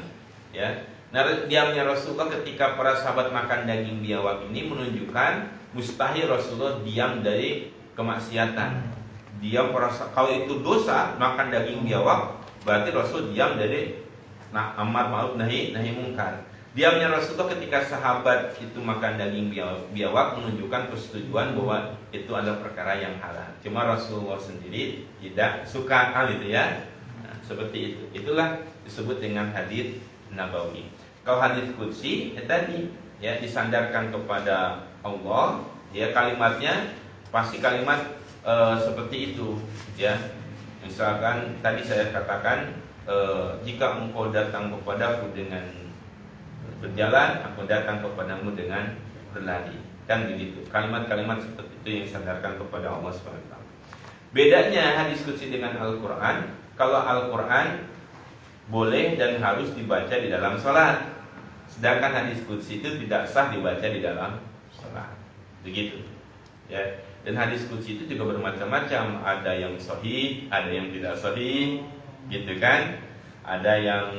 ya. Nah, diamnya Rasulullah ketika para sahabat makan daging biawak ini menunjukkan mustahil Rasulullah diam dari kemaksiatan. Diam kalau itu dosa makan daging biawak, berarti Rasul diam dari amar ma'ruf nahi mungkar. Diamnya Rasulullah ketika sahabat itu makan daging biawak menunjukkan persetujuan bahwa itu adalah perkara yang halal. Cuma Rasulullah sendiri tidak suka hal itu ya. Nah, seperti itu. Itulah disebut dengan hadis nabawi. Kalau hadis qudsi tadi ya disandarkan kepada Allah, ya kalimatnya pasti kalimat seperti itu ya. Misalkan tadi saya katakan, jika engkau datang kepadaku dengan berjalan, aku datang kepadamu dengan berlari. Kan begitu. Kalimat-kalimat seperti itu yang disandarkan kepada Allah SWT. Bedanya hadis qudsi dengan Al-Quran, kalau Al-Quran boleh dan harus dibaca di dalam sholat, sedangkan hadis qudsi itu tidak sah dibaca di dalam sholat. Begitu ya. Dan hadis qudsi itu juga bermacam-macam, ada yang sahih, ada yang tidak sahih, gitu kan. Ada yang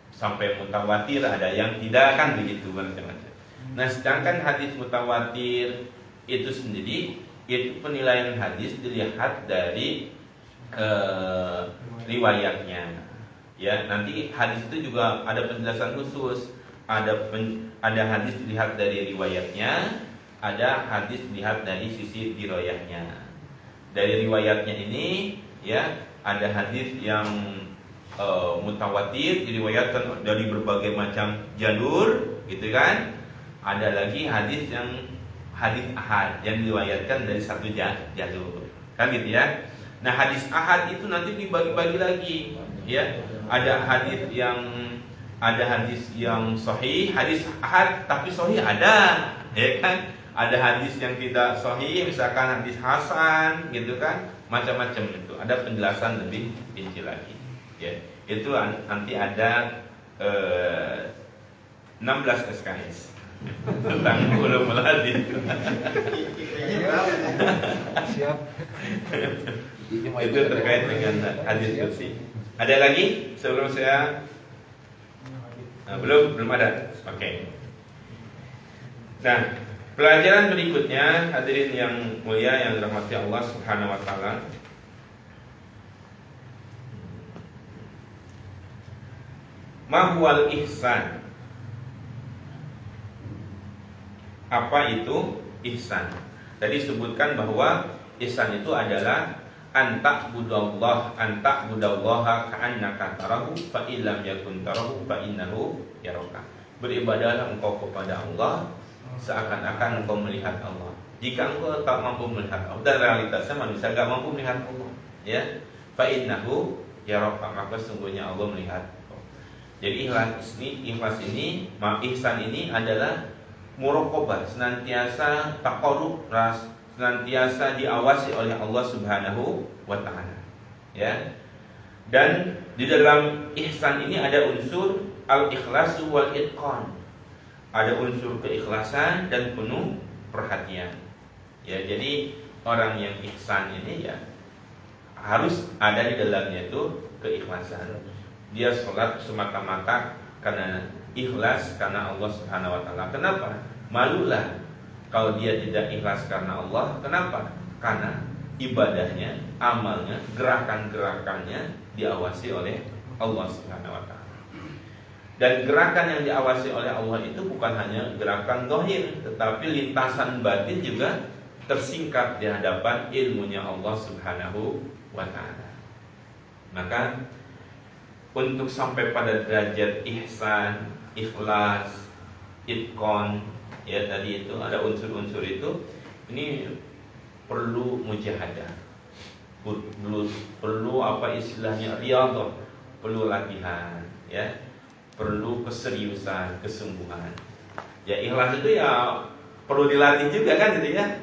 sampai mutawatir, ada yang tidak, kan begitu, macam-macam. Nah, sedangkan hadis mutawatir itu sendiri, itu penilaian hadis dilihat dari riwayatnya. Ya, nanti hadis itu juga ada penjelasan khusus. Ada hadis dilihat dari riwayatnya, ada hadis dilihat dari sisi dirayahnya. Dari riwayatnya ini, ya, ada hadis yang mutawatir diriwayatkan dari berbagai macam jalur, gitu kan. Ada lagi hadis ahad yang diriwayatkan dari satu jalur, kan gitu ya. Nah, hadis ahad itu nanti dibagi-bagi lagi, ya. Ada hadis yang sahih, hadis ahad tapi sahih ada, ya kan. Ada hadis yang tidak sahih, misalkan hadis hasan, gitu kan. Macam-macam itu. Ada penjelasan lebih rinci lagi, ya. Itu nanti ada 16 SKS tentang ulumul hadis. Siap. Itu terkait dengan hadis qudsi. Ada lagi sebelum saya? Belum ada. Oke. Nah, pelajaran berikutnya, hadirin yang mulia yang dirahmati Allah Subhanahu wa taala. Mahwal ihsan. Apa itu ihsan? Tadi sebutkan bahwa ihsan itu adalah anta budallaha ka'annaka tarahu fa illam yakun tarahu fa innahu yaraka. Beribadahlah engkau kepada Allah seakan-akan engkau melihat Allah. Jika engkau tak mampu melihat Allah, dan realitasnya manusia tak mampu melihat Allah, ya, fa innahu yaraka, maka sungguhnya Allah melihat. Jadi ikhlas ini, ihsan ini adalah muraqabah, senantiasa taqarrub, senantiasa diawasi oleh Allah Subhanahu wa taala. Ya. Dan di dalam ihsan ini ada unsur al-ikhlasu wal itqan. Ada unsur keikhlasan dan penuh perhatian. Ya, jadi orang yang ihsan ini ya harus ada di dalamnya itu keikhlasan. Dia sholat semata-mata karena ikhlas karena Allah Subhanahu wa taala. Kenapa? Malulah kalau dia tidak ikhlas karena Allah. Kenapa? Karena ibadahnya, amalnya, gerakan-gerakannya diawasi oleh Allah Subhanahu wa taala. Dan gerakan yang diawasi oleh Allah itu bukan hanya gerakan zahir, tetapi lintasan batin juga tersingkap di hadapan ilmunya Allah Subhanahu wa taala. Maka untuk sampai pada derajat ihsan, ikhlas, itqan, ya tadi itu ada unsur-unsur itu, ini perlu mujahadah, perlu apa istilahnya riyadhah, perlu latihan, ya, perlu keseriusan, kesungguhan. Ya, ikhlas itu ya perlu dilatih juga kan, gitu ya.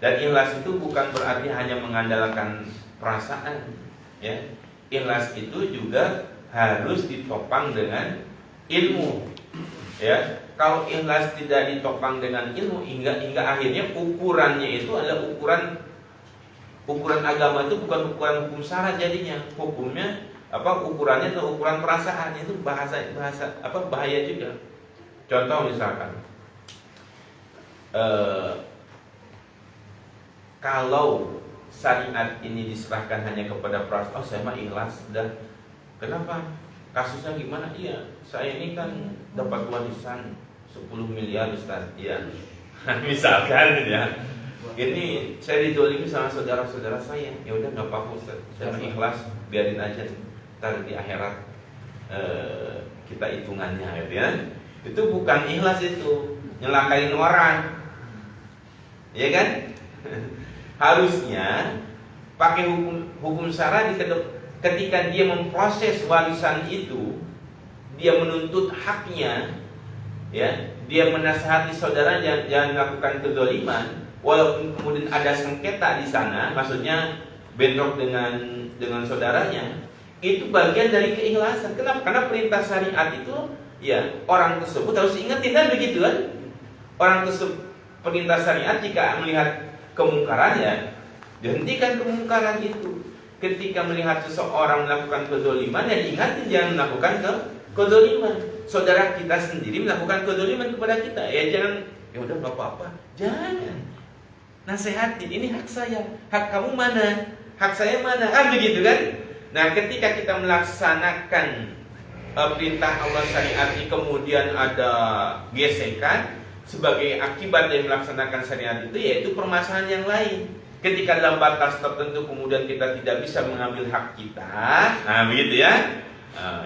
Dan ikhlas itu bukan berarti hanya mengandalkan perasaan, ya. Ikhlas itu juga harus ditopang dengan ilmu, ya. Kalau ikhlas tidak ditopang dengan ilmu, hingga akhirnya ukurannya itu adalah ukuran agama itu bukan ukuran hukum syarat jadinya. Hukumnya ukurannya adalah ukuran perasaan. Itu bahasa bahaya juga. Contoh misalkan kalau syariat ini diserahkan hanya kepada perasaan, oh saya mah ikhlas sudah. Kenapa? Kasusnya gimana? Iya, saya ini kan dapat warisan 10 miliar Ustaz. Iya. Misalkan ya. Ini saya didolimi sama saudara-saudara saya. Ya udah enggak apa-apa Ustaz. Saya ikhlas, biarin aja. Ntar di akhirat kita hitungannya gitu ya. Itu bukan ikhlas, itu nyelakain orang. Ya kan? Harusnya pakai hukum syara ketika dia memproses warisan itu, dia menuntut haknya, ya, dia menasihati saudara jangan melakukan kezaliman, walaupun kemudian ada sengketa di sana, maksudnya bentrok dengan saudaranya, itu bagian dari keikhlasan. Kenapa? Karena perintah syariat itu ya orang tersebut harus ingetin kan begitu kan? Orang tersebut perintah syariat jika melihat kemungkaran ya dihentikan kemungkaran itu. Ketika melihat seseorang melakukan kezaliman ya diingatin jangan melakukan kezaliman. Saudara kita sendiri melakukan kezaliman kepada kita ya jangan ya udah nggak apa-apa, jangan nasihatin, ini hak saya, hak kamu mana, hak saya mana, begitu kan? Nah, ketika kita melaksanakan perintah Allah syariat kemudian ada gesekan sebagai akibat dari melaksanakan syariat itu, yaitu permasalahan yang lain. Ketika dalam batas tertentu kemudian kita tidak bisa mengambil hak kita, nah begitu ya,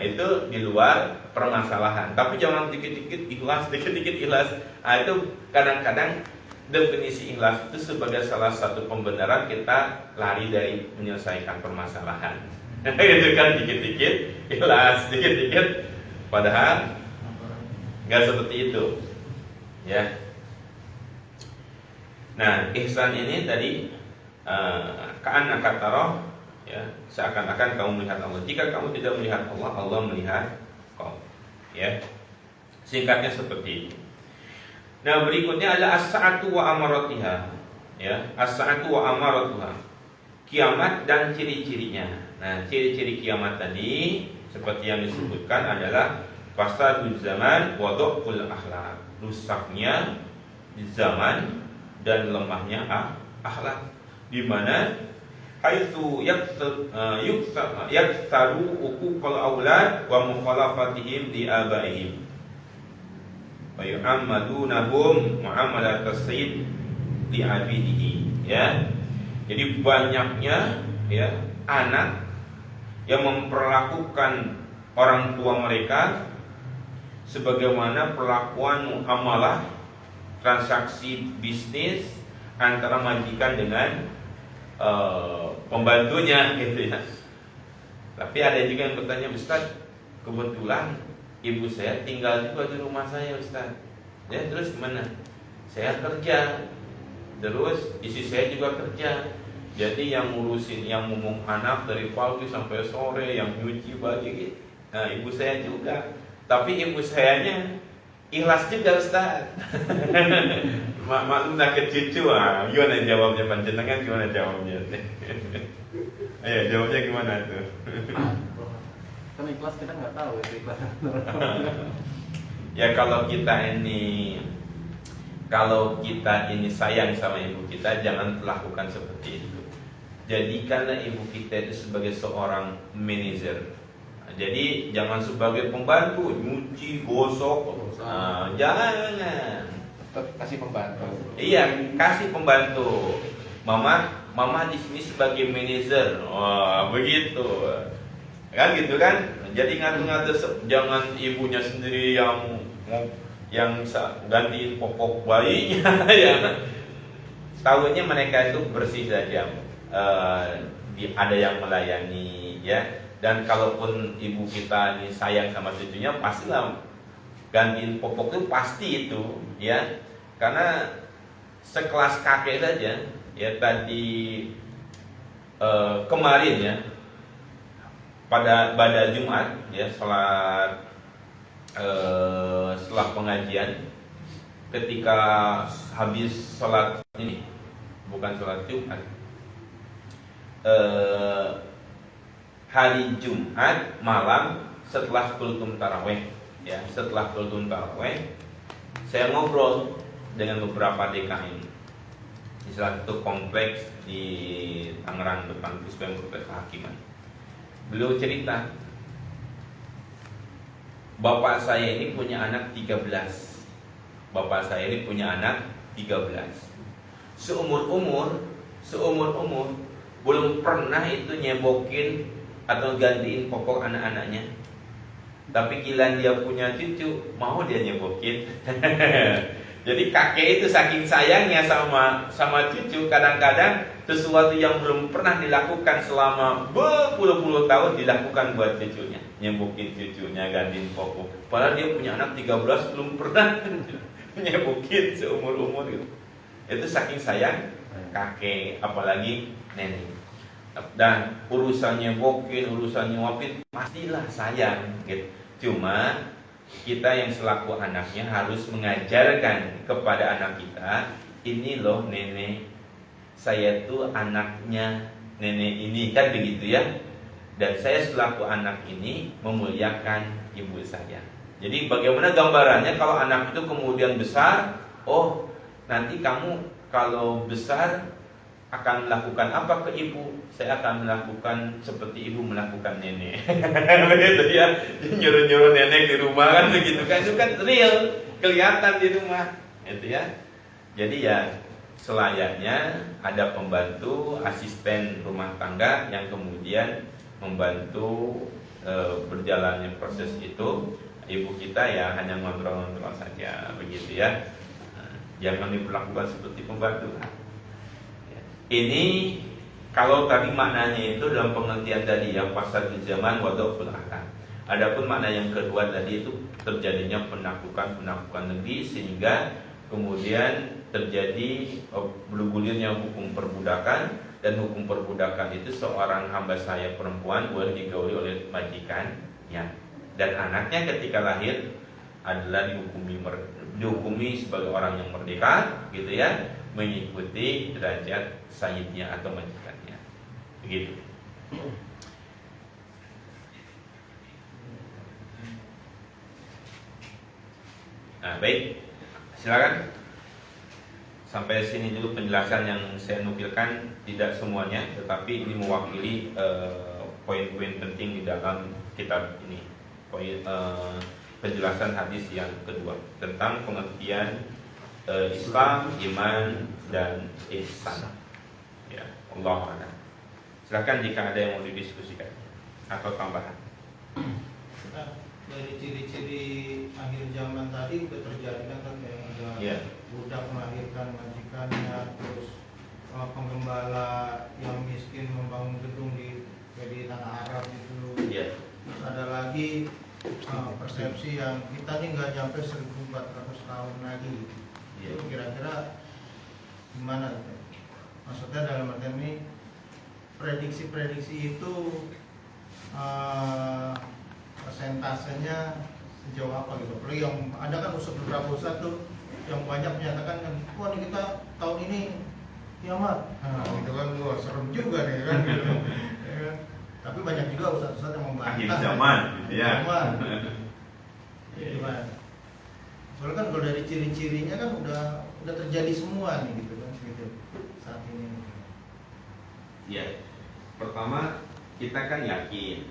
itu di luar permasalahan. Tapi jangan dikit-dikit ikhlas, dikit-dikit ikhlas. Itu kadang-kadang definisi ikhlas itu sebagai salah satu pembenaran kita lari dari menyelesaikan permasalahan. Itu kan dikit-dikit ikhlas, dikit-dikit, padahal nggak seperti itu, ya. Nah, ihsan ini tadi ka'annaka tarahu, ya, seakan-akan kamu melihat Allah. Jika kamu tidak melihat Allah, Allah melihat kamu, ya. Singkatnya seperti itu. Nah, berikutnya adalah as-sa'atu wa amaratiha, ya, as-sa'atu wa amaratuha. Kiamat dan ciri-cirinya. Nah, ciri-ciri kiamat tadi seperti yang disebutkan adalah fasadul zaman wa dhaful akhlaq. Rusaknya zaman dan lemahnya akhlak. Di mana haitsu yaktaru uquqal aulad wa mukhalafatihim li abaihim wa yu'ammadunahum mu'amalat as-sayyid li abidihi, ya. Jadi banyaknya ya anak yang memperlakukan orang tua mereka sebagaimana perlakuan muamalah transaksi bisnis antara majikan dengan pembantunya gitu ya. Tapi ada juga yang bertanya, Ustaz, kebetulan ibu saya tinggal juga di rumah saya, Ustaz. Ya, terus gimana? Saya kerja, terus istri saya juga kerja. Jadi yang ngurusin, yang ngomong anak dari pagi sampai sore, yang nyuci baju gitu. Nah, ibu saya juga. Tapi ibu sayanya ikhlas juga, Ustaz. Maklum nak ke cucu, gimana jawabnya panjenengan, gimana jawabnya? Ayo jawabnya gimana tuh? Kan ikhlas kita nggak tahu ya ikhlas. Ya kalau kita ini sayang sama ibu kita, jangan lakukan seperti itu. Jadikanlah ibu kita itu sebagai seorang manajer. Jadi jangan sebagai pembantu nyuci, gosok, jangan. Kasih pembantu. Iya, kasih pembantu. Mama di sini sebagai manajer. Wah, begitu. Kan gitu kan? Jadi ngatur-ngatur, jangan ibunya sendiri yang gantiin popok bayinya ya. Tahunya mereka itu bersih saja. Ada yang melayani ya. Dan kalaupun ibu kita ini sayang sama cucunya, pastilah gantiin popok itu pasti itu ya. Karena sekelas kakek saja ya tadi kemarin ya pada Jumat ya setelah pengajian, ketika habis sholat ini, bukan sholat Jumat, hari Jumat malam setelah kultum taraweh ya, setelah kultum taraweh saya ngobrol dengan beberapa DKM di salah satu kompleks di Tangerang depan Puspem Kehakiman. Beliau cerita, bapak saya ini punya anak 13. Bapak saya ini punya anak 13. Seumur-umur belum pernah itu nyebokin atau gantiin popok anak-anaknya. Tapi gila dia punya cucu, mau dia nyebokin. Jadi kakek itu saking sayangnya sama cucu, kadang-kadang sesuatu yang belum pernah dilakukan selama berpuluh-puluh tahun dilakukan buat cucunya, nyebokin cucunya, gantiin popok. Padahal dia punya anak 13 belum pernah nyebokin seumur-umur gitu. Itu saking sayang kakek, apalagi nenek. Dan urusannya bokin, urusannya wapit, pastilah sayang gitu. Cuma kita yang selaku anaknya harus mengajarkan kepada anak kita, ini loh nenek, saya tuh anaknya nenek ini, kan begitu ya. Dan saya selaku anak ini memuliakan ibu saya. Jadi bagaimana gambarannya kalau anak itu kemudian besar, oh nanti kamu kalau besar akan melakukan apa ke ibu? Saya akan melakukan seperti ibu melakukan nenek. Begitu ya. Nyuruh-nyuruh nenek di rumah kan begitu kan. Itu kan real, kelihatan di rumah. Itu ya. Jadi ya selayaknya ada pembantu, asisten rumah tangga yang kemudian membantu berjalannya proses itu. Ibu kita ya hanya ngontrol-ngontrol saja begitu ya. Jangan diperlakukan seperti pembantu. Ini kalau tadi maknanya itu dalam pengertian tadi yang pasal di zaman wada'ul ahkam. Adapun makna yang kedua tadi itu terjadinya penaklukan negeri sehingga kemudian terjadi bergulirnya hukum perbudakan, dan hukum perbudakan itu seorang hamba saya perempuan boleh digauli oleh majikannya, dan anaknya ketika lahir adalah dihukumi sebagai orang yang merdeka gitu ya, mengikuti derajat sayyidnya atau majikannya. Begitu. Nah, baik. Silakan. Sampai sini dulu penjelasan yang saya nukilkan, tidak semuanya, tetapi ini mewakili poin-poin penting di dalam kitab ini. Penjelasan hadis yang kedua tentang pengertian Islam, iman, dan ihsan. Ya, Allah a'lam. Silakan jika ada yang mau didiskusikan atau tambahan. Nah, dari ciri-ciri akhir zaman tadi udah terjadi kan kayak ada budak melahirkan majikannya, terus penggembala yang miskin membangun gedung di tanah Arab itu. Terus ada lagi persepsi yang kita nih nggak sampai 1400 tahun lagi. Itu kira-kira gimana? Maksudnya dalam artian ini prediksi-prediksi itu persentasenya sejauh apa gitu? Perlu yang ada kan beberapa ustadz tuh yang banyak menyatakan kan, wah ini kita tahun ini kiamat. Nah, gitu kan, wah serem juga nih kan. Gitu. Ya, tapi banyak juga ustadz-ustadz yang membantah. Akhir zaman, gitu ya. Gimana? Soalnya kan kalau dari ciri-cirinya kan udah terjadi semua nih gitu kan, gitu saat ini. Ya, pertama kita kan yakin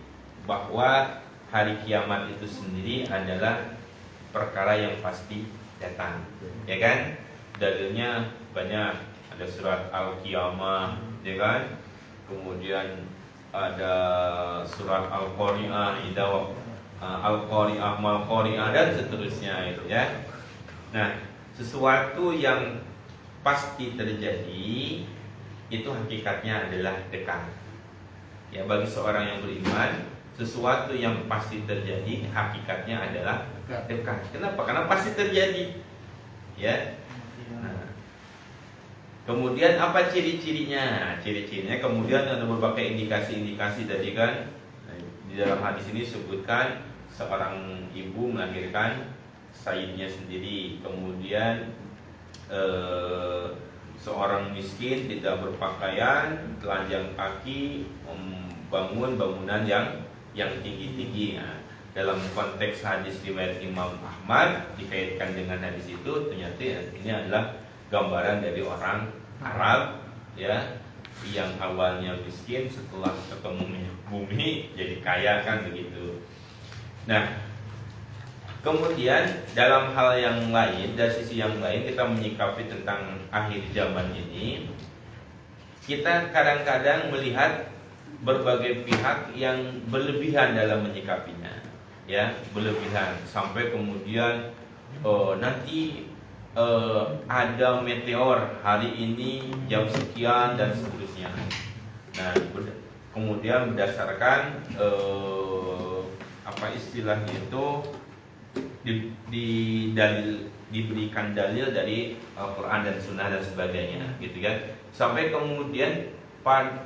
bahwa hari kiamat itu sendiri adalah perkara yang pasti datang, ya kan? Dalilnya banyak, ada surat Al-Qiyamah, ya kan? Kemudian ada surat Al-Qari'ah, Al-Qari'ah, Mal-Qari'ah, dan seterusnya itu ya. Nah, sesuatu yang pasti terjadi itu hakikatnya adalah dekat. Ya, bagi seorang yang beriman, sesuatu yang pasti terjadi hakikatnya adalah dekat. Kenapa? Karena pasti terjadi. Ya. Nah, kemudian apa ciri-cirinya? Ciri-cirinya kemudian ada berbagai indikasi-indikasi tadi kan. Di dalam hadis ini disebutkan seorang ibu melahirkan sayyidnya sendiri, kemudian seorang miskin tidak berpakaian, telanjang kaki, membangun bangunan yang tinggi-tinggi. Nah, dalam konteks hadis riwayat Imam Ahmad dikaitkan dengan hadis itu, ternyata ini adalah gambaran dari orang Arab ya, yang awalnya miskin setelah ketemu minyak bumi jadi kaya kan begitu. Nah, kemudian dalam hal yang lain, dari sisi yang lain kita menyikapi tentang akhir zaman ini, kita kadang-kadang melihat berbagai pihak yang berlebihan dalam menyikapinya, ya, berlebihan sampai kemudian nanti ada meteor hari ini jam sekian dan seterusnya. Nah, kemudian berdasarkan apa istilahnya itu di dalil diberikan dalil dari Quran dan Sunnah dan sebagainya, gitu kan. Sampai kemudian pada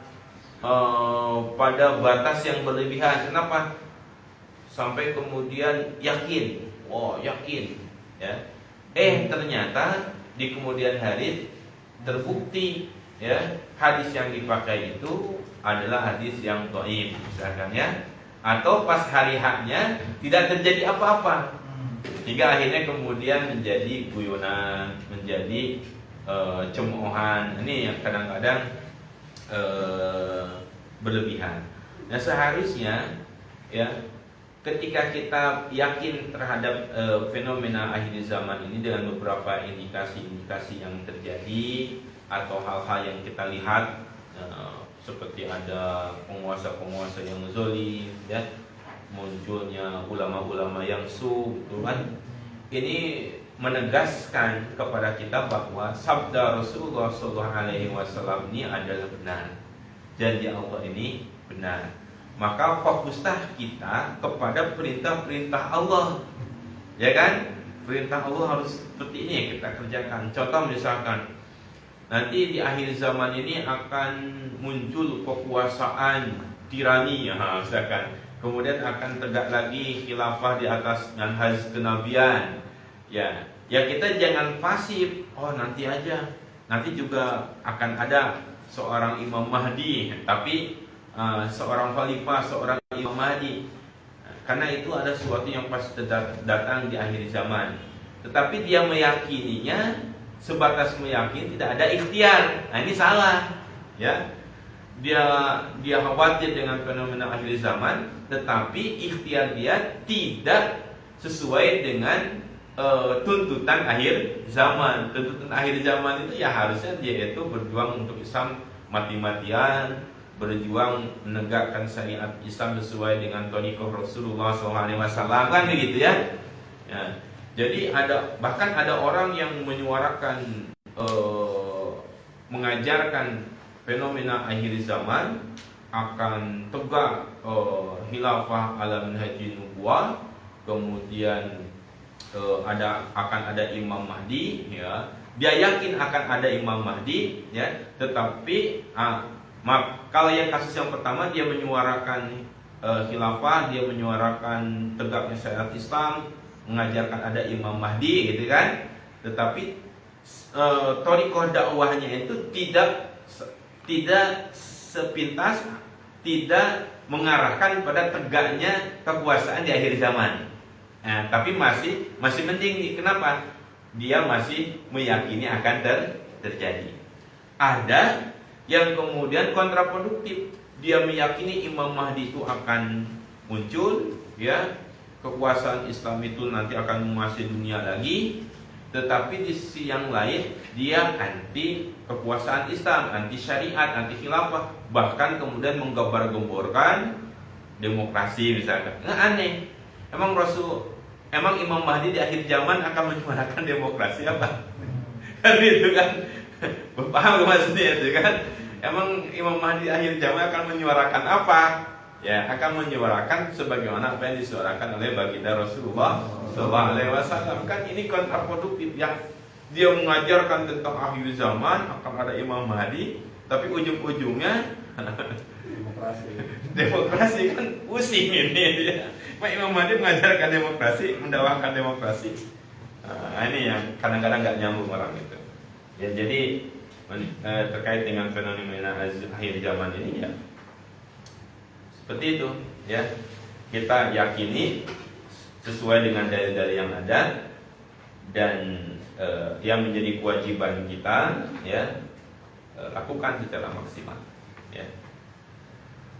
batas yang berlebihan. Kenapa? Sampai kemudian yakin, yakin, ya. Ternyata di kemudian hari terbukti, ya, hadis yang dipakai itu adalah hadis yang dhaif, misalkan, ya. Atau pas hari haknya tidak terjadi apa-apa, hingga akhirnya kemudian menjadi guyonan, menjadi cemoohan. Ini yang kadang-kadang berlebihan. Nah, seharusnya, ya, ketika kita yakin terhadap fenomena akhir zaman ini dengan beberapa indikasi-indikasi yang terjadi atau hal-hal yang kita lihat, seperti ada penguasa-penguasa yang zalim, ya, munculnya ulama-ulama yang gitu kan. Ini menegaskan kepada kita bahwa sabda Rasulullah SAW ini adalah benar, janji Allah ini benar. Maka fokuslah kita kepada perintah-perintah Allah, ya kan? Perintah Allah harus seperti ini kita kerjakan. Contoh misalkan, nanti di akhir zaman ini akan muncul kekuasaan tirani, ya, misalkan. Kemudian akan tegak lagi khilafah di atas manhaj kenabian. Ya kita jangan pasif. Nanti aja. Nanti juga akan ada seorang Imam Mahdi, tapi seorang khalifah, seorang Imam Mahdi. Karena itu ada sesuatu yang pasti datang di akhir zaman. Tetapi dia meyakininya sebatas meyakini, tidak ada ikhtiar. Nah, ini salah, ya. Dia khawatir dengan fenomena akhir zaman, tetapi ikhtiar dia tidak sesuai dengan tuntutan akhir zaman. Tuntutan akhir zaman itu ya harusnya dia itu berjuang untuk Islam mati-matian, berjuang menegakkan syariat Islam sesuai dengan thariqah Rasulullah SAW, kan begitu, ya. Jadi bahkan ada orang yang menyuarakan, mengajarkan fenomena akhir zaman akan tegak khilafah ala manhajin nubuwah, kemudian akan ada Imam Mahdi, ya. Dia yakin akan ada Imam Mahdi, ya. Tetapi kalau yang kasus yang pertama dia menyuarakan khilafah, dia menyuarakan tegaknya syariat Islam, mengajarkan ada Imam Mahdi, gitu kan. Tetapi thariqah dakwahnya itu tidak sepintas, tidak mengarahkan pada tegaknya kekuasaan di akhir zaman. Tapi masih mending nih. Kenapa? Dia masih meyakini akan terjadi. Ada yang kemudian kontraproduktif. Dia meyakini Imam Mahdi itu akan muncul, ya. Kekuasaan Islam itu nanti akan menguasai dunia lagi. Tetapi di sisi yang lain dia anti kekuasaan Islam, anti syariat, anti khilafah, bahkan kemudian menggembar-gemborkan demokrasi misalkan. Aneh. Emang Imam Mahdi di akhir zaman akan menyuarakan demokrasi apa? Kan itu kan. Paham maksudnya itu kan? Emang Imam Mahdi di akhir zaman akan menyuarakan apa? Ya, akan menyuarakan sebagaimana apa yang disuarakan oleh baginda Rasulullah SAW. Kan ini kontraproduktif, ya. Dia mengajarkan tentang akhir zaman akan ada Imam Mahdi, tapi ujung-ujungnya demokrasi kan pusing ini, ya. Imam Mahdi mengajarkan demokrasi, mendakwahkan demokrasi. Ini yang kadang-kadang nggak nyambung orang itu. Ya, jadi terkait dengan fenomena akhir zaman ini, ya seperti itu, ya. Kita yakini sesuai dengan dalil-dalil yang ada, dan yang menjadi kewajiban kita, ya, lakukan secara maksimal, ya.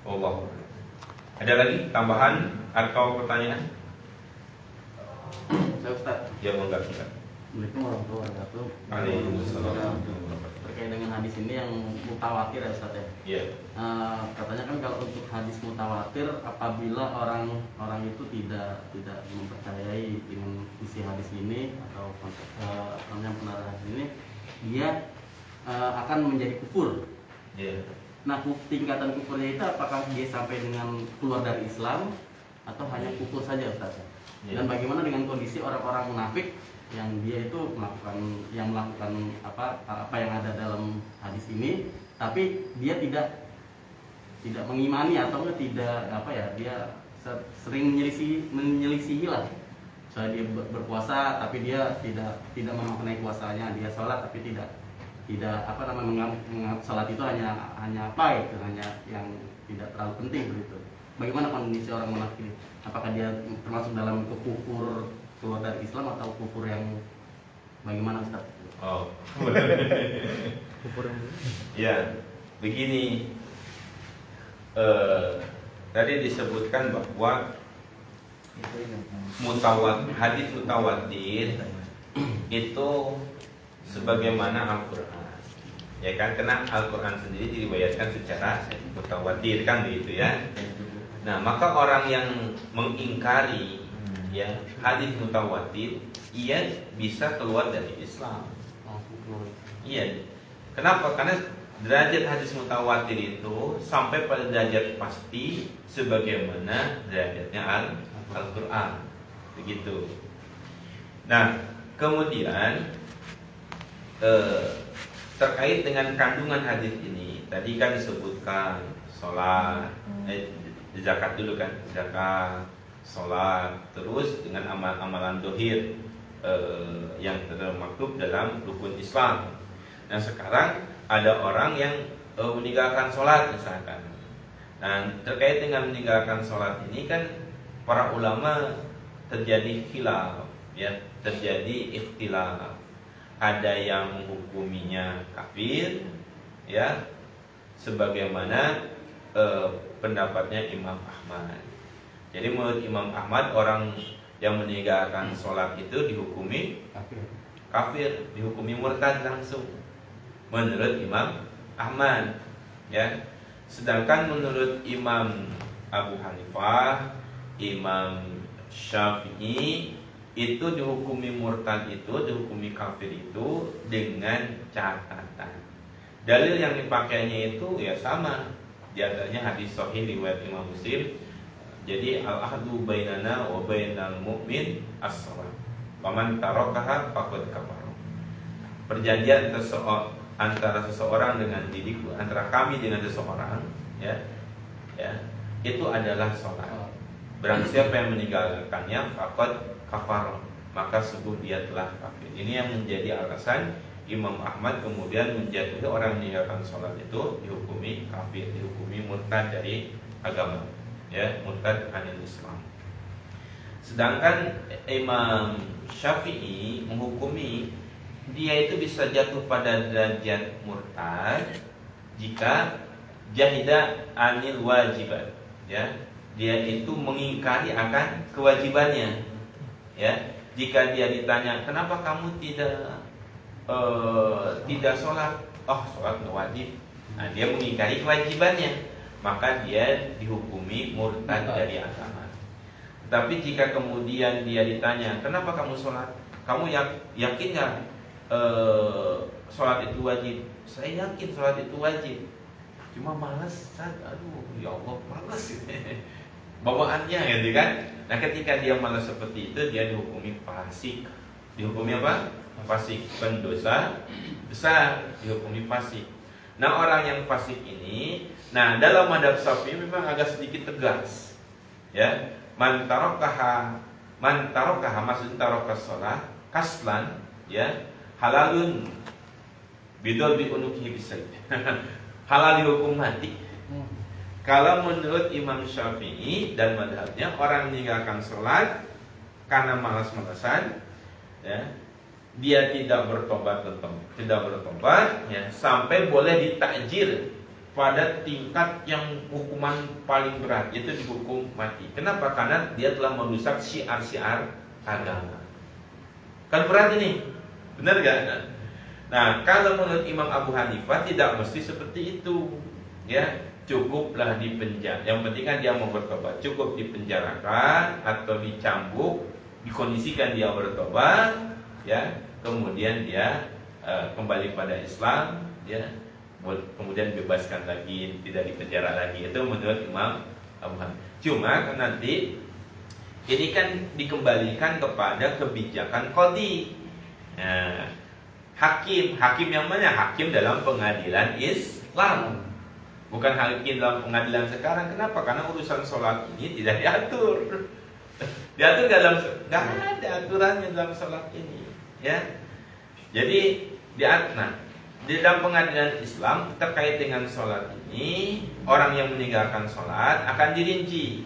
Allah. Ada lagi tambahan atau pertanyaan? Saya Ustaz. Ya, enggak. Assalamualaikum warahmatullahi wabarakatuh. Waalaikumsalam. Terkait dengan hadis ini yang mutawatir, ya Ustaz, ya. Iya. Katanya kan kalau untuk hadis mutawatir, apabila orang itu tidak mempercayai dengan isi hadis ini atau yang benar hadis ini, dia akan menjadi kufur. Iya. Nah, tingkatan kufurnya itu apakah dia sampai dengan keluar dari Islam atau hanya kufur saja, Ustaz? Yeah. Dan bagaimana dengan kondisi orang-orang munafik dia itu melakukan apa yang ada dalam hadis ini, tapi dia tidak mengimani atau tidak dia sering menyelisihi lah. Soalnya dia berpuasa tapi dia tidak memaknai puasanya, dia sholat tapi tidak menganggap sholat itu hanya hanya yang tidak terlalu penting begitu. Bagaimana kondisi orang munafik ini? Apakah dia termasuk dalam kufur keluar dari Islam atau kufur yang bagaimana, Ustaz? Oh, Kufur yang ya, begini. Tadi disebutkan bahwa hadis mutawatir itu sebagaimana Al-Quran, ya kan? Karena Al-Quran sendiri diriwayatkan secara mutawatir, kan begitu ya. Nah, maka orang yang mengingkari ya hadis mutawatir, ia bisa keluar dari Islam. Iya. Kenapa? Karena derajat hadis mutawatir itu sampai pada derajat pasti sebagaimana derajatnya Al-Quran. Begitu. Nah, kemudian terkait dengan kandungan hadis ini, tadi kan disebutkan sholat, zakat dulu kan, zakat, sholat, terus dengan amalan dohir yang termaktub dalam rukun Islam. Nah, sekarang ada orang yang meninggalkan sholat misalkan. Nah, terkait dengan meninggalkan sholat ini kan para ulama terjadi khilaf, ya, terjadi ikhtilaf. Ada yang menghukuminya kafir, ya, sebagaimana pendapatnya Imam Ahmad. Jadi menurut Imam Ahmad, orang yang meninggalkan sholat itu dihukumi kafir, dihukumi murtad langsung. Menurut Imam Ahmad, ya. Sedangkan menurut Imam Abu Hanifah, Imam Syafi'i, itu dihukumi murtad itu, dihukumi kafir itu dengan catatan. Dalil yang dipakainya itu ya sama. Di antaranya hadis sahih riwayat Imam Muslim. Jadi al-ahdu bainana wa bainal mu'min as-shalah. Faman tarakaha faqad kafara. Perjanjian antara seseorang dengan diriku, antara kami dengan seseorang, ya, itu adalah sholat. Barang siapa yang meninggalkannya, faqad kafar, maka sungguh dia telah kafir. Ini yang menjadi alasan Imam Ahmad kemudian menjatuhi orang yang meninggalkan sholat itu dihukumi kafir, dihukumi murtad dari agama, ya, murtad anil Islam. Sedangkan Imam Syafi'i menghukumi dia itu bisa jatuh pada derajat murtad jika jahida anil wajibat, ya, dia itu mengingkari akan kewajibannya, ya. Jika dia ditanya kenapa kamu tidak sholat, sholat nggak wajib, nah, dia mengingkari kewajibannya, maka dia dihukumi murtad dari agama. Tapi jika kemudian dia ditanya kenapa kamu sholat, kamu yakin nggak sholat itu wajib? Saya yakin sholat itu wajib, cuma malas, ya Allah malas bawaannya, gitu kan. Nah, ketika dia malas seperti itu, dia dihukumi fasik. Dihukumi apa? Fasik, pendosa besar, dihukumi fasik. Nah, orang yang fasik ini, nah, dalam madhab Syafi'i memang agak sedikit tegas, ya. Man tarakaha maksud tarakas shalah kaslan, ya, halalun bidol bi unukihi bisayf. Halal dihukum mati. Kalau menurut Imam Syafi'i dan madhabnya, orang meninggalkan sholat karena malas-malasan, ya, dia tidak bertobat, ya, sampai boleh ditakjir pada tingkat yang hukuman paling berat, yaitu dihukum mati. Kenapa? Karena dia telah merusak syiar-syiar agama. Kan berat ini, benar gak? Nah, kalau menurut Imam Abu Hanifah tidak mesti seperti itu, ya. Cukuplah dipenjara. Yang penting kan dia mau bertobat, cukup dipenjarakan atau dicambuk, dikondisikan dia bertobat, ya. Kemudian dia kembali pada Islam, ya. Kemudian bebaskan lagi, tidak dipenjara lagi. Itu menurut Imam Abu Hanifah. Cuma kan nanti ini kan dikembalikan kepada kebijakan qadhi, Nah, hakim yang mana? Hakim dalam pengadilan Islam, bukan hakim dalam pengadilan sekarang. Kenapa? Karena urusan sholat ini tidak diatur. Diatur dalam, nggak ada aturannya dalam sholat ini, ya. Jadi di dalam pengadilan Islam terkait dengan sholat ini, orang yang meninggalkan sholat akan dirinci.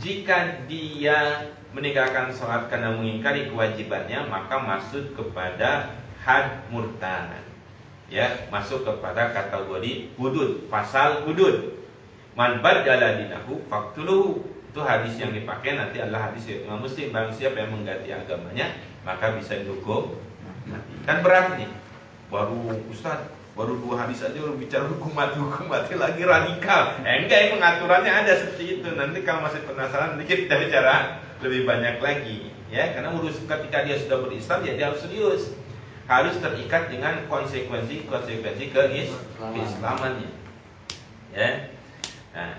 Jika dia meninggalkan sholat karena mengingkari kewajibannya, maka masuk kepada had murtad, ya, masuk kepada kategori hudud, pasal hudud. Man baddala dinahu faqtuluhu. Itu hadis yang dipakai nanti adalah hadis Imam Muslim. Barang siapa yang mengganti agamanya, maka bisa dihukum mati. Kan berat nih. Baru 2 hadis aja udah bicara hukum mati lagi radikal. Enggak, pengaturannya ada seperti itu. Nanti kalau masih penasaran, nanti kita bicara lebih banyak lagi, ya. Karena ketika dia sudah berislam, ya dia harus serius, harus terikat dengan konsekuensi keislamannya, ya. Nah,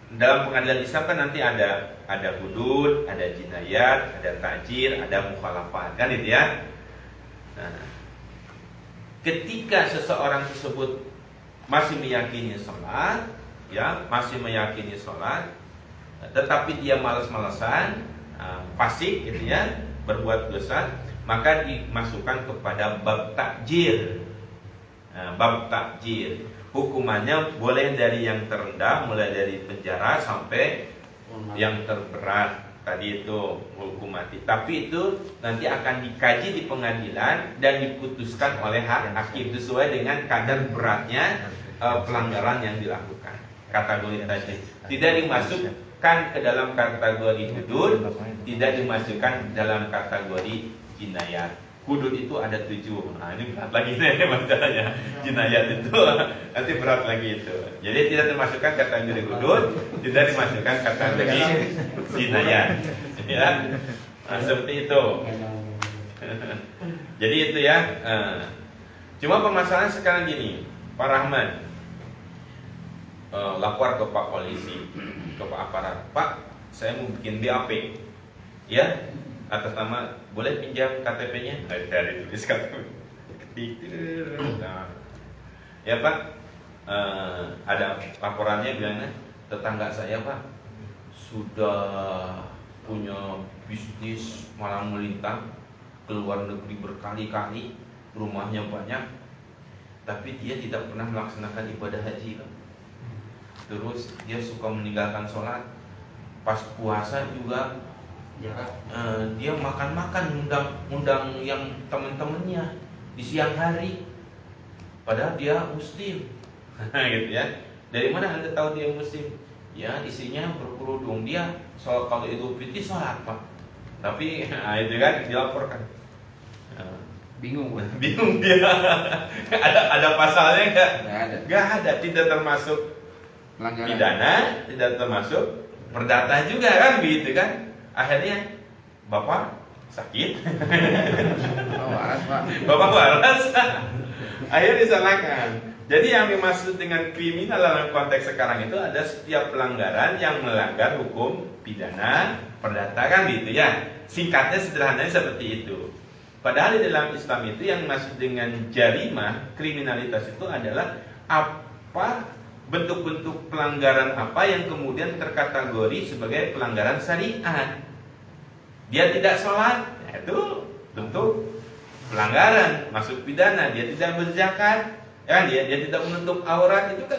dalam pengadilan Islam kan nanti ada hudud, ada jinayat, ada ta'jir, ada mukhalafat, kan itu ya. Nah, ketika seseorang tersebut masih meyakini sholat, ya, tetapi dia malas-malasan, fasik, gitu ya, berbuat dosa, maka dimasukkan kepada bab takjir. Bab takjir, hukumannya boleh dari yang terendah, mulai dari penjara sampai yang terberat. Tadi itu hukum mati. Tapi itu nanti akan dikaji di pengadilan dan diputuskan oleh hakim sesuai dengan kadar beratnya pelanggaran yang dilakukan. Kategori tadi tidak dimasukkan ke dalam kategori hudud, tidak dimasukkan dalam kategori jinayat. Hudud itu ada 7. Nah, ini berat lagi nih masalahnya. Jinayat itu nanti berat lagi itu. Jadi tidak dimasukkan kategori hudud, tidak dimasukkan kategori jinayat. Ya. Nah, seperti itu. Jadi itu ya. Cuma permasalahan sekarang gini, Pak Rahman lapor ke Pak Polisi, ke Pak Aparat. Pak, saya mau bikin BAP. Ya. Atas nama, boleh pinjam KTP-nya? Dari tulis KTP. Nah, ya Pak, ada laporannya bilangnya tetangga saya Pak sudah punya bisnis malang melintang, keluar negeri berkali-kali, rumahnya banyak, tapi dia tidak pernah melaksanakan ibadah haji Pak. Terus dia suka meninggalkan sholat, pas puasa juga dia makan-makan undang yang teman-temannya di siang hari, padahal dia muslim. Gitu ya. Dari mana Anda tahu dia muslim? Ya, isinya berkerudung. Dia soal kalau Idul Fitri sholat Pak, tapi itu kan dilaporkan. Bingung dia. ada pasalnya nggak? Nggak ada. Tidak termasuk Pelanggaran. pidana, tidak termasuk perdata juga kan, begitu kan? Akhirnya Bapak sakit, Bapak waras, akhirnya disalahkan. Jadi yang dimaksud dengan kriminal dalam konteks sekarang itu ada setiap pelanggaran yang melanggar hukum pidana perdata kan, gitu ya. Singkatnya sederhananya seperti itu. Padahal di dalam Islam itu yang dimaksud dengan jarimah, kriminalitas itu adalah apa bentuk-bentuk pelanggaran apa yang kemudian terkategori sebagai pelanggaran syariat. Dia tidak sholat, itu bentuk pelanggaran, masuk pidana. Dia tidak berzakat, ya, dia tidak menutup aurat, itu kan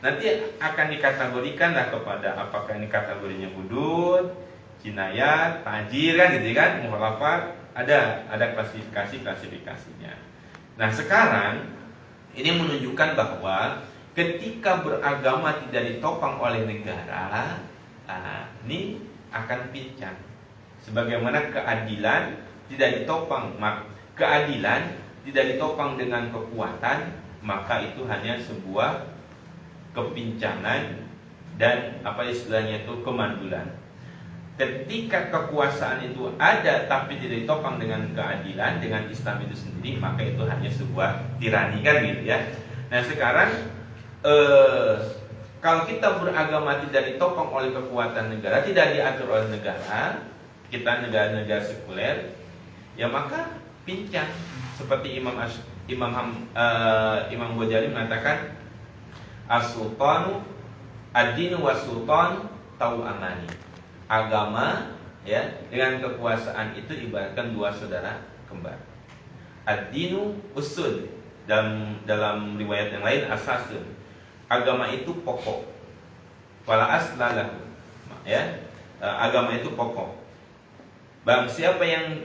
nanti akan dikategorikanlah kepada apakah ini kategorinya hudud, jinayat, ta'jir kan, gitu kan, mukhalafat, ada klasifikasinya. Nah, sekarang ini menunjukkan bahwa ketika beragama tidak ditopang oleh negara, ini akan pincang. Sebagaimana keadilan tidak ditopang dengan kekuatan, maka itu hanya sebuah kepincangan dan apa istilahnya itu kemandulan. Ketika kekuasaan itu ada tapi tidak ditopang dengan keadilan, dengan Islam itu sendiri, maka itu hanya sebuah tirani kan, gitu ya. Nah, sekarang kalau kita beragama tidak ditopang oleh kekuatan negara, tidak diatur oleh negara, kita negara-negara sekuler, ya maka pincang. Seperti Imam Ghazali mengatakan, as-sultanu ad-dinu was-sultan tau amani. Agama ya dengan kekuasaan itu ibaratkan dua saudara kembar. Ad-dinu usul, dalam riwayat yang lain asasun. Agama itu pokok. Wala aslalahu. Ya, agama itu pokok. Bang siapa yang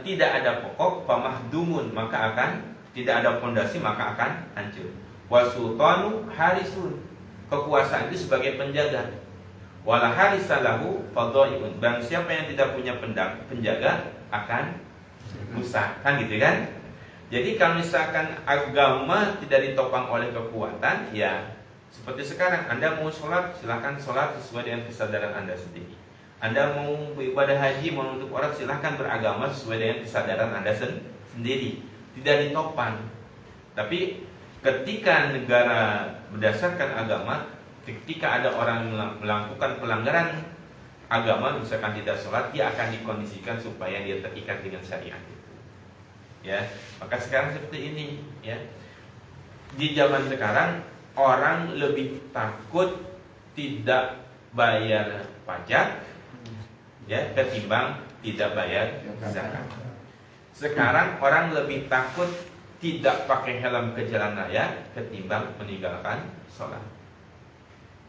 tidak ada pokok, famahdumun, maka akan tidak ada pondasi, maka akan hancur. Wasultanu harisun, kekuasaan itu sebagai penjaga. Wala harisalahu fadhaibun, bang siapa yang tidak punya penjaga akan rusak, kan gitu kan? Jadi kalau misalkan agama tidak ditopang oleh kekuatan, ya seperti sekarang Anda mau sholat, silahkan sholat sesuai dengan kesadaran Anda sendiri. Anda mau beribadah haji, mau untuk orang, silahkan beragama sesuai dengan kesadaran Anda sendiri. Tidak ditopang. Tapi ketika negara berdasarkan agama, ketika ada orang melakukan pelanggaran agama, misalkan tidak sholat, dia akan dikondisikan supaya dia terikat dengan syariat itu. Ya, maka sekarang seperti ini. Ya, di zaman sekarang orang lebih takut tidak bayar pajak, ya, ketimbang tidak bayar zakat. Sekarang orang lebih takut tidak pakai helm ke jalan raya ketimbang meninggalkan sholat.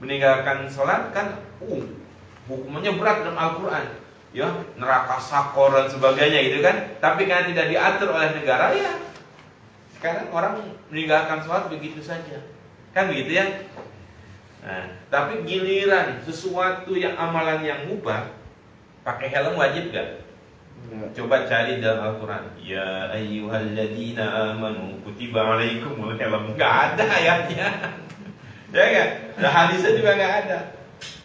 Meninggalkan sholat kan hukumannya berat dalam Al-Quran, ya, neraka sakor dan sebagainya gitu kan. Tapi karena tidak diatur oleh negara, ya sekarang orang meninggalkan sholat begitu saja, kan begitu ya. Nah, tapi giliran sesuatu yang amalan yang mubah, pakai helm wajib gak? Coba cari dalam Al-Quran, ya ayyuhalladzina amanu kutiba alaikumul helm, gak ada ayatnya. Ya kan? Nah, hadisnya juga gak ada.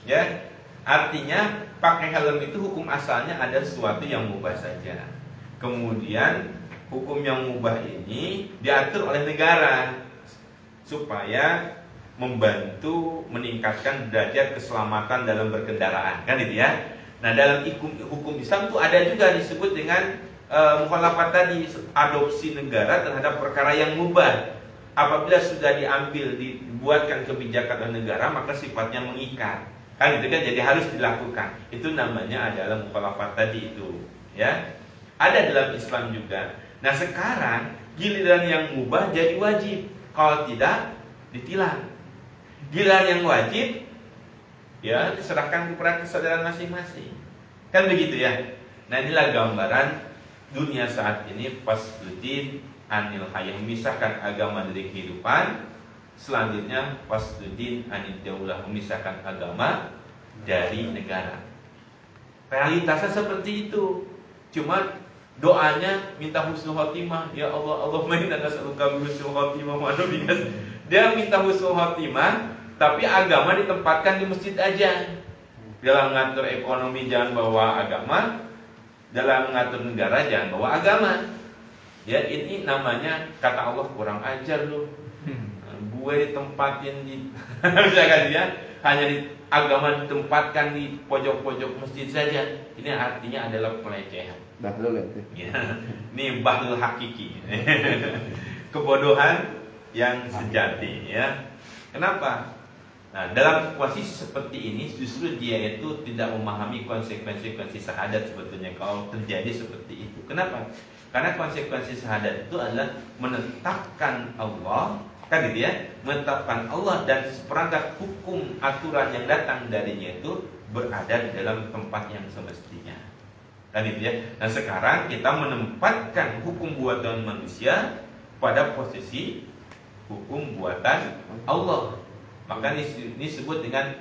Ya, artinya pakai helm itu hukum asalnya ada sesuatu yang mubah saja. Kemudian hukum yang mubah ini diatur oleh negara supaya membantu meningkatkan derajat keselamatan dalam berkendaraan, kan itu ya. Nah, dalam hukum Islam itu ada juga disebut dengan mukhalafat tadi, adopsi negara terhadap perkara yang mubah. Apabila sudah dibuatkan kebijakan oleh negara, maka sifatnya mengikat. Kan itu kan, jadi harus dilakukan. Itu namanya adalah mukhalafat tadi itu, ya. Ada dalam Islam juga. Nah, sekarang giliran yang mubah jadi wajib. Kalau tidak ditilang. Giliran yang wajib, ya, diserahkan kepada kesadaran masing-masing. Kan begitu ya. Nah, inilah gambaran dunia saat ini, fasdudin anil hayah, memisahkan agama dari kehidupan. Selanjutnya fasdudin anil daulah, memisahkan agama dari negara. Realitasnya seperti itu. Cuma doanya minta husnul khotimah, ya Allah, Allahumma inna nas'aluka husnul khotimah wa nabiyas. Dia minta husnul khotimah, tapi agama ditempatkan di masjid aja. Dalam ngatur ekonomi jangan bawa agama, dalam ngatur negara jangan bawa agama. Ya, ini namanya kata Allah kurang ajar loh. Gue ditempatin di misalkan ya, hanya di agama ditempatkan di pojok-pojok masjid saja. Ini artinya adalah pelecehan. Bahlul itu. Ya, ini bahlul hakiki. Kebodohan yang sejati, ya. Kenapa? Nah, dalam posisi seperti ini justru dia itu tidak memahami konsekuensi syahadat sebetulnya kalau terjadi seperti itu. Kenapa? Karena konsekuensi syahadat itu adalah menetapkan Allah, kan gitu ya, menetapkan Allah dan seperangkat hukum aturan yang datang darinya itu berada di dalam tempat yang semestinya, kan gitu ya. Nah, sekarang kita menempatkan hukum buatan manusia pada posisi hukum buatan Allah. Maka ini disebut dengan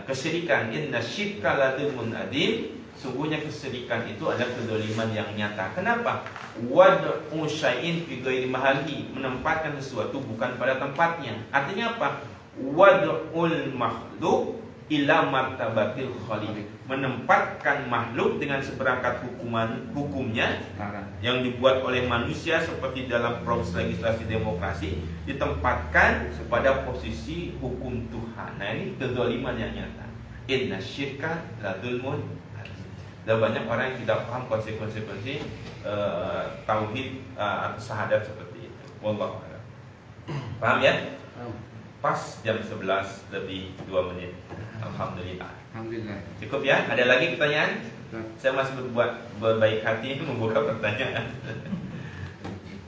kesyirikan. Inna syirka la dzulmun adzim. Sungguhnya kesyirikan itu adalah kedzaliman yang nyata. Kenapa? Wad'u syai'in fi ghairi mahalli, menempatkan sesuatu bukan pada tempatnya. Artinya apa? Wad'ul makhluq ila martabatil khaliq, menempatkan makhluk dengan seperangkat hukumnya yang dibuat oleh manusia seperti dalam proses legislasi demokrasi, ditempatkan pada posisi hukum Tuhan. Nah, ini kedzaliman yang nyata. Inna syirka la dzulmun. Dan banyak orang yang tidak paham konsekuensi tauhid atau syahadat seperti itu. Wallahu a'lam. Paham ya? Pas jam 11 lebih 2 menit. Alhamdulillah. Alhamdulillah. Cukup ya? Ada lagi pertanyaan? Saya masih berbaik hati membuka pertanyaan.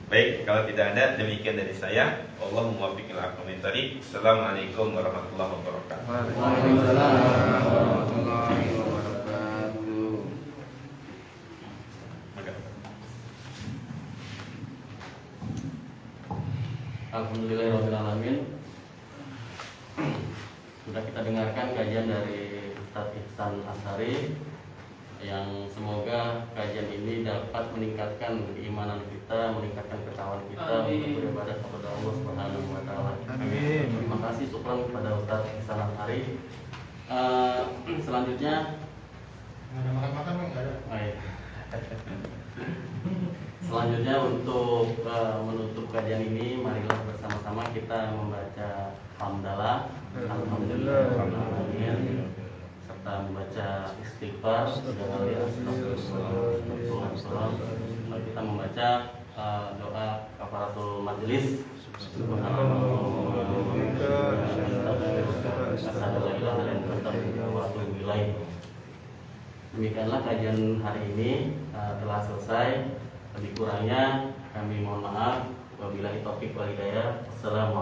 Baik, kalau tidak ada, demikian dari saya. Allah muwaffiqil aqwamit thoriq. Assalamualaikum warahmatullahi wabarakatuh. Waalaikumsalam warahmatullahi wabarakatuh. Alhamdulillahirrahmanirrahim. Sudah kita dengarkan kajian dari Ustadz Ihsan Ashari, yang semoga kajian ini dapat meningkatkan keimanan kita, meningkatkan ketakwaan kita untuk beribadah kepada Allah Subhanahu wa taala. Amin. Terima kasih syukran kepada Ustadz Ihsan Ashari. Selanjutnya Nggak ada makan-makan Bang? Nggak ada. baik. Selanjutnya untuk menutup kajian ini, marilah bersama-sama kita membaca hamdalah, alhamdulillah, serta membaca istighfar, kita membaca doa kafaratul majelis. Demikianlah kajian hari ini telah selesai. Lebih kurangnya kami mohon maaf. Wabillahi taufiq wal hidayah. Assalamualaikum.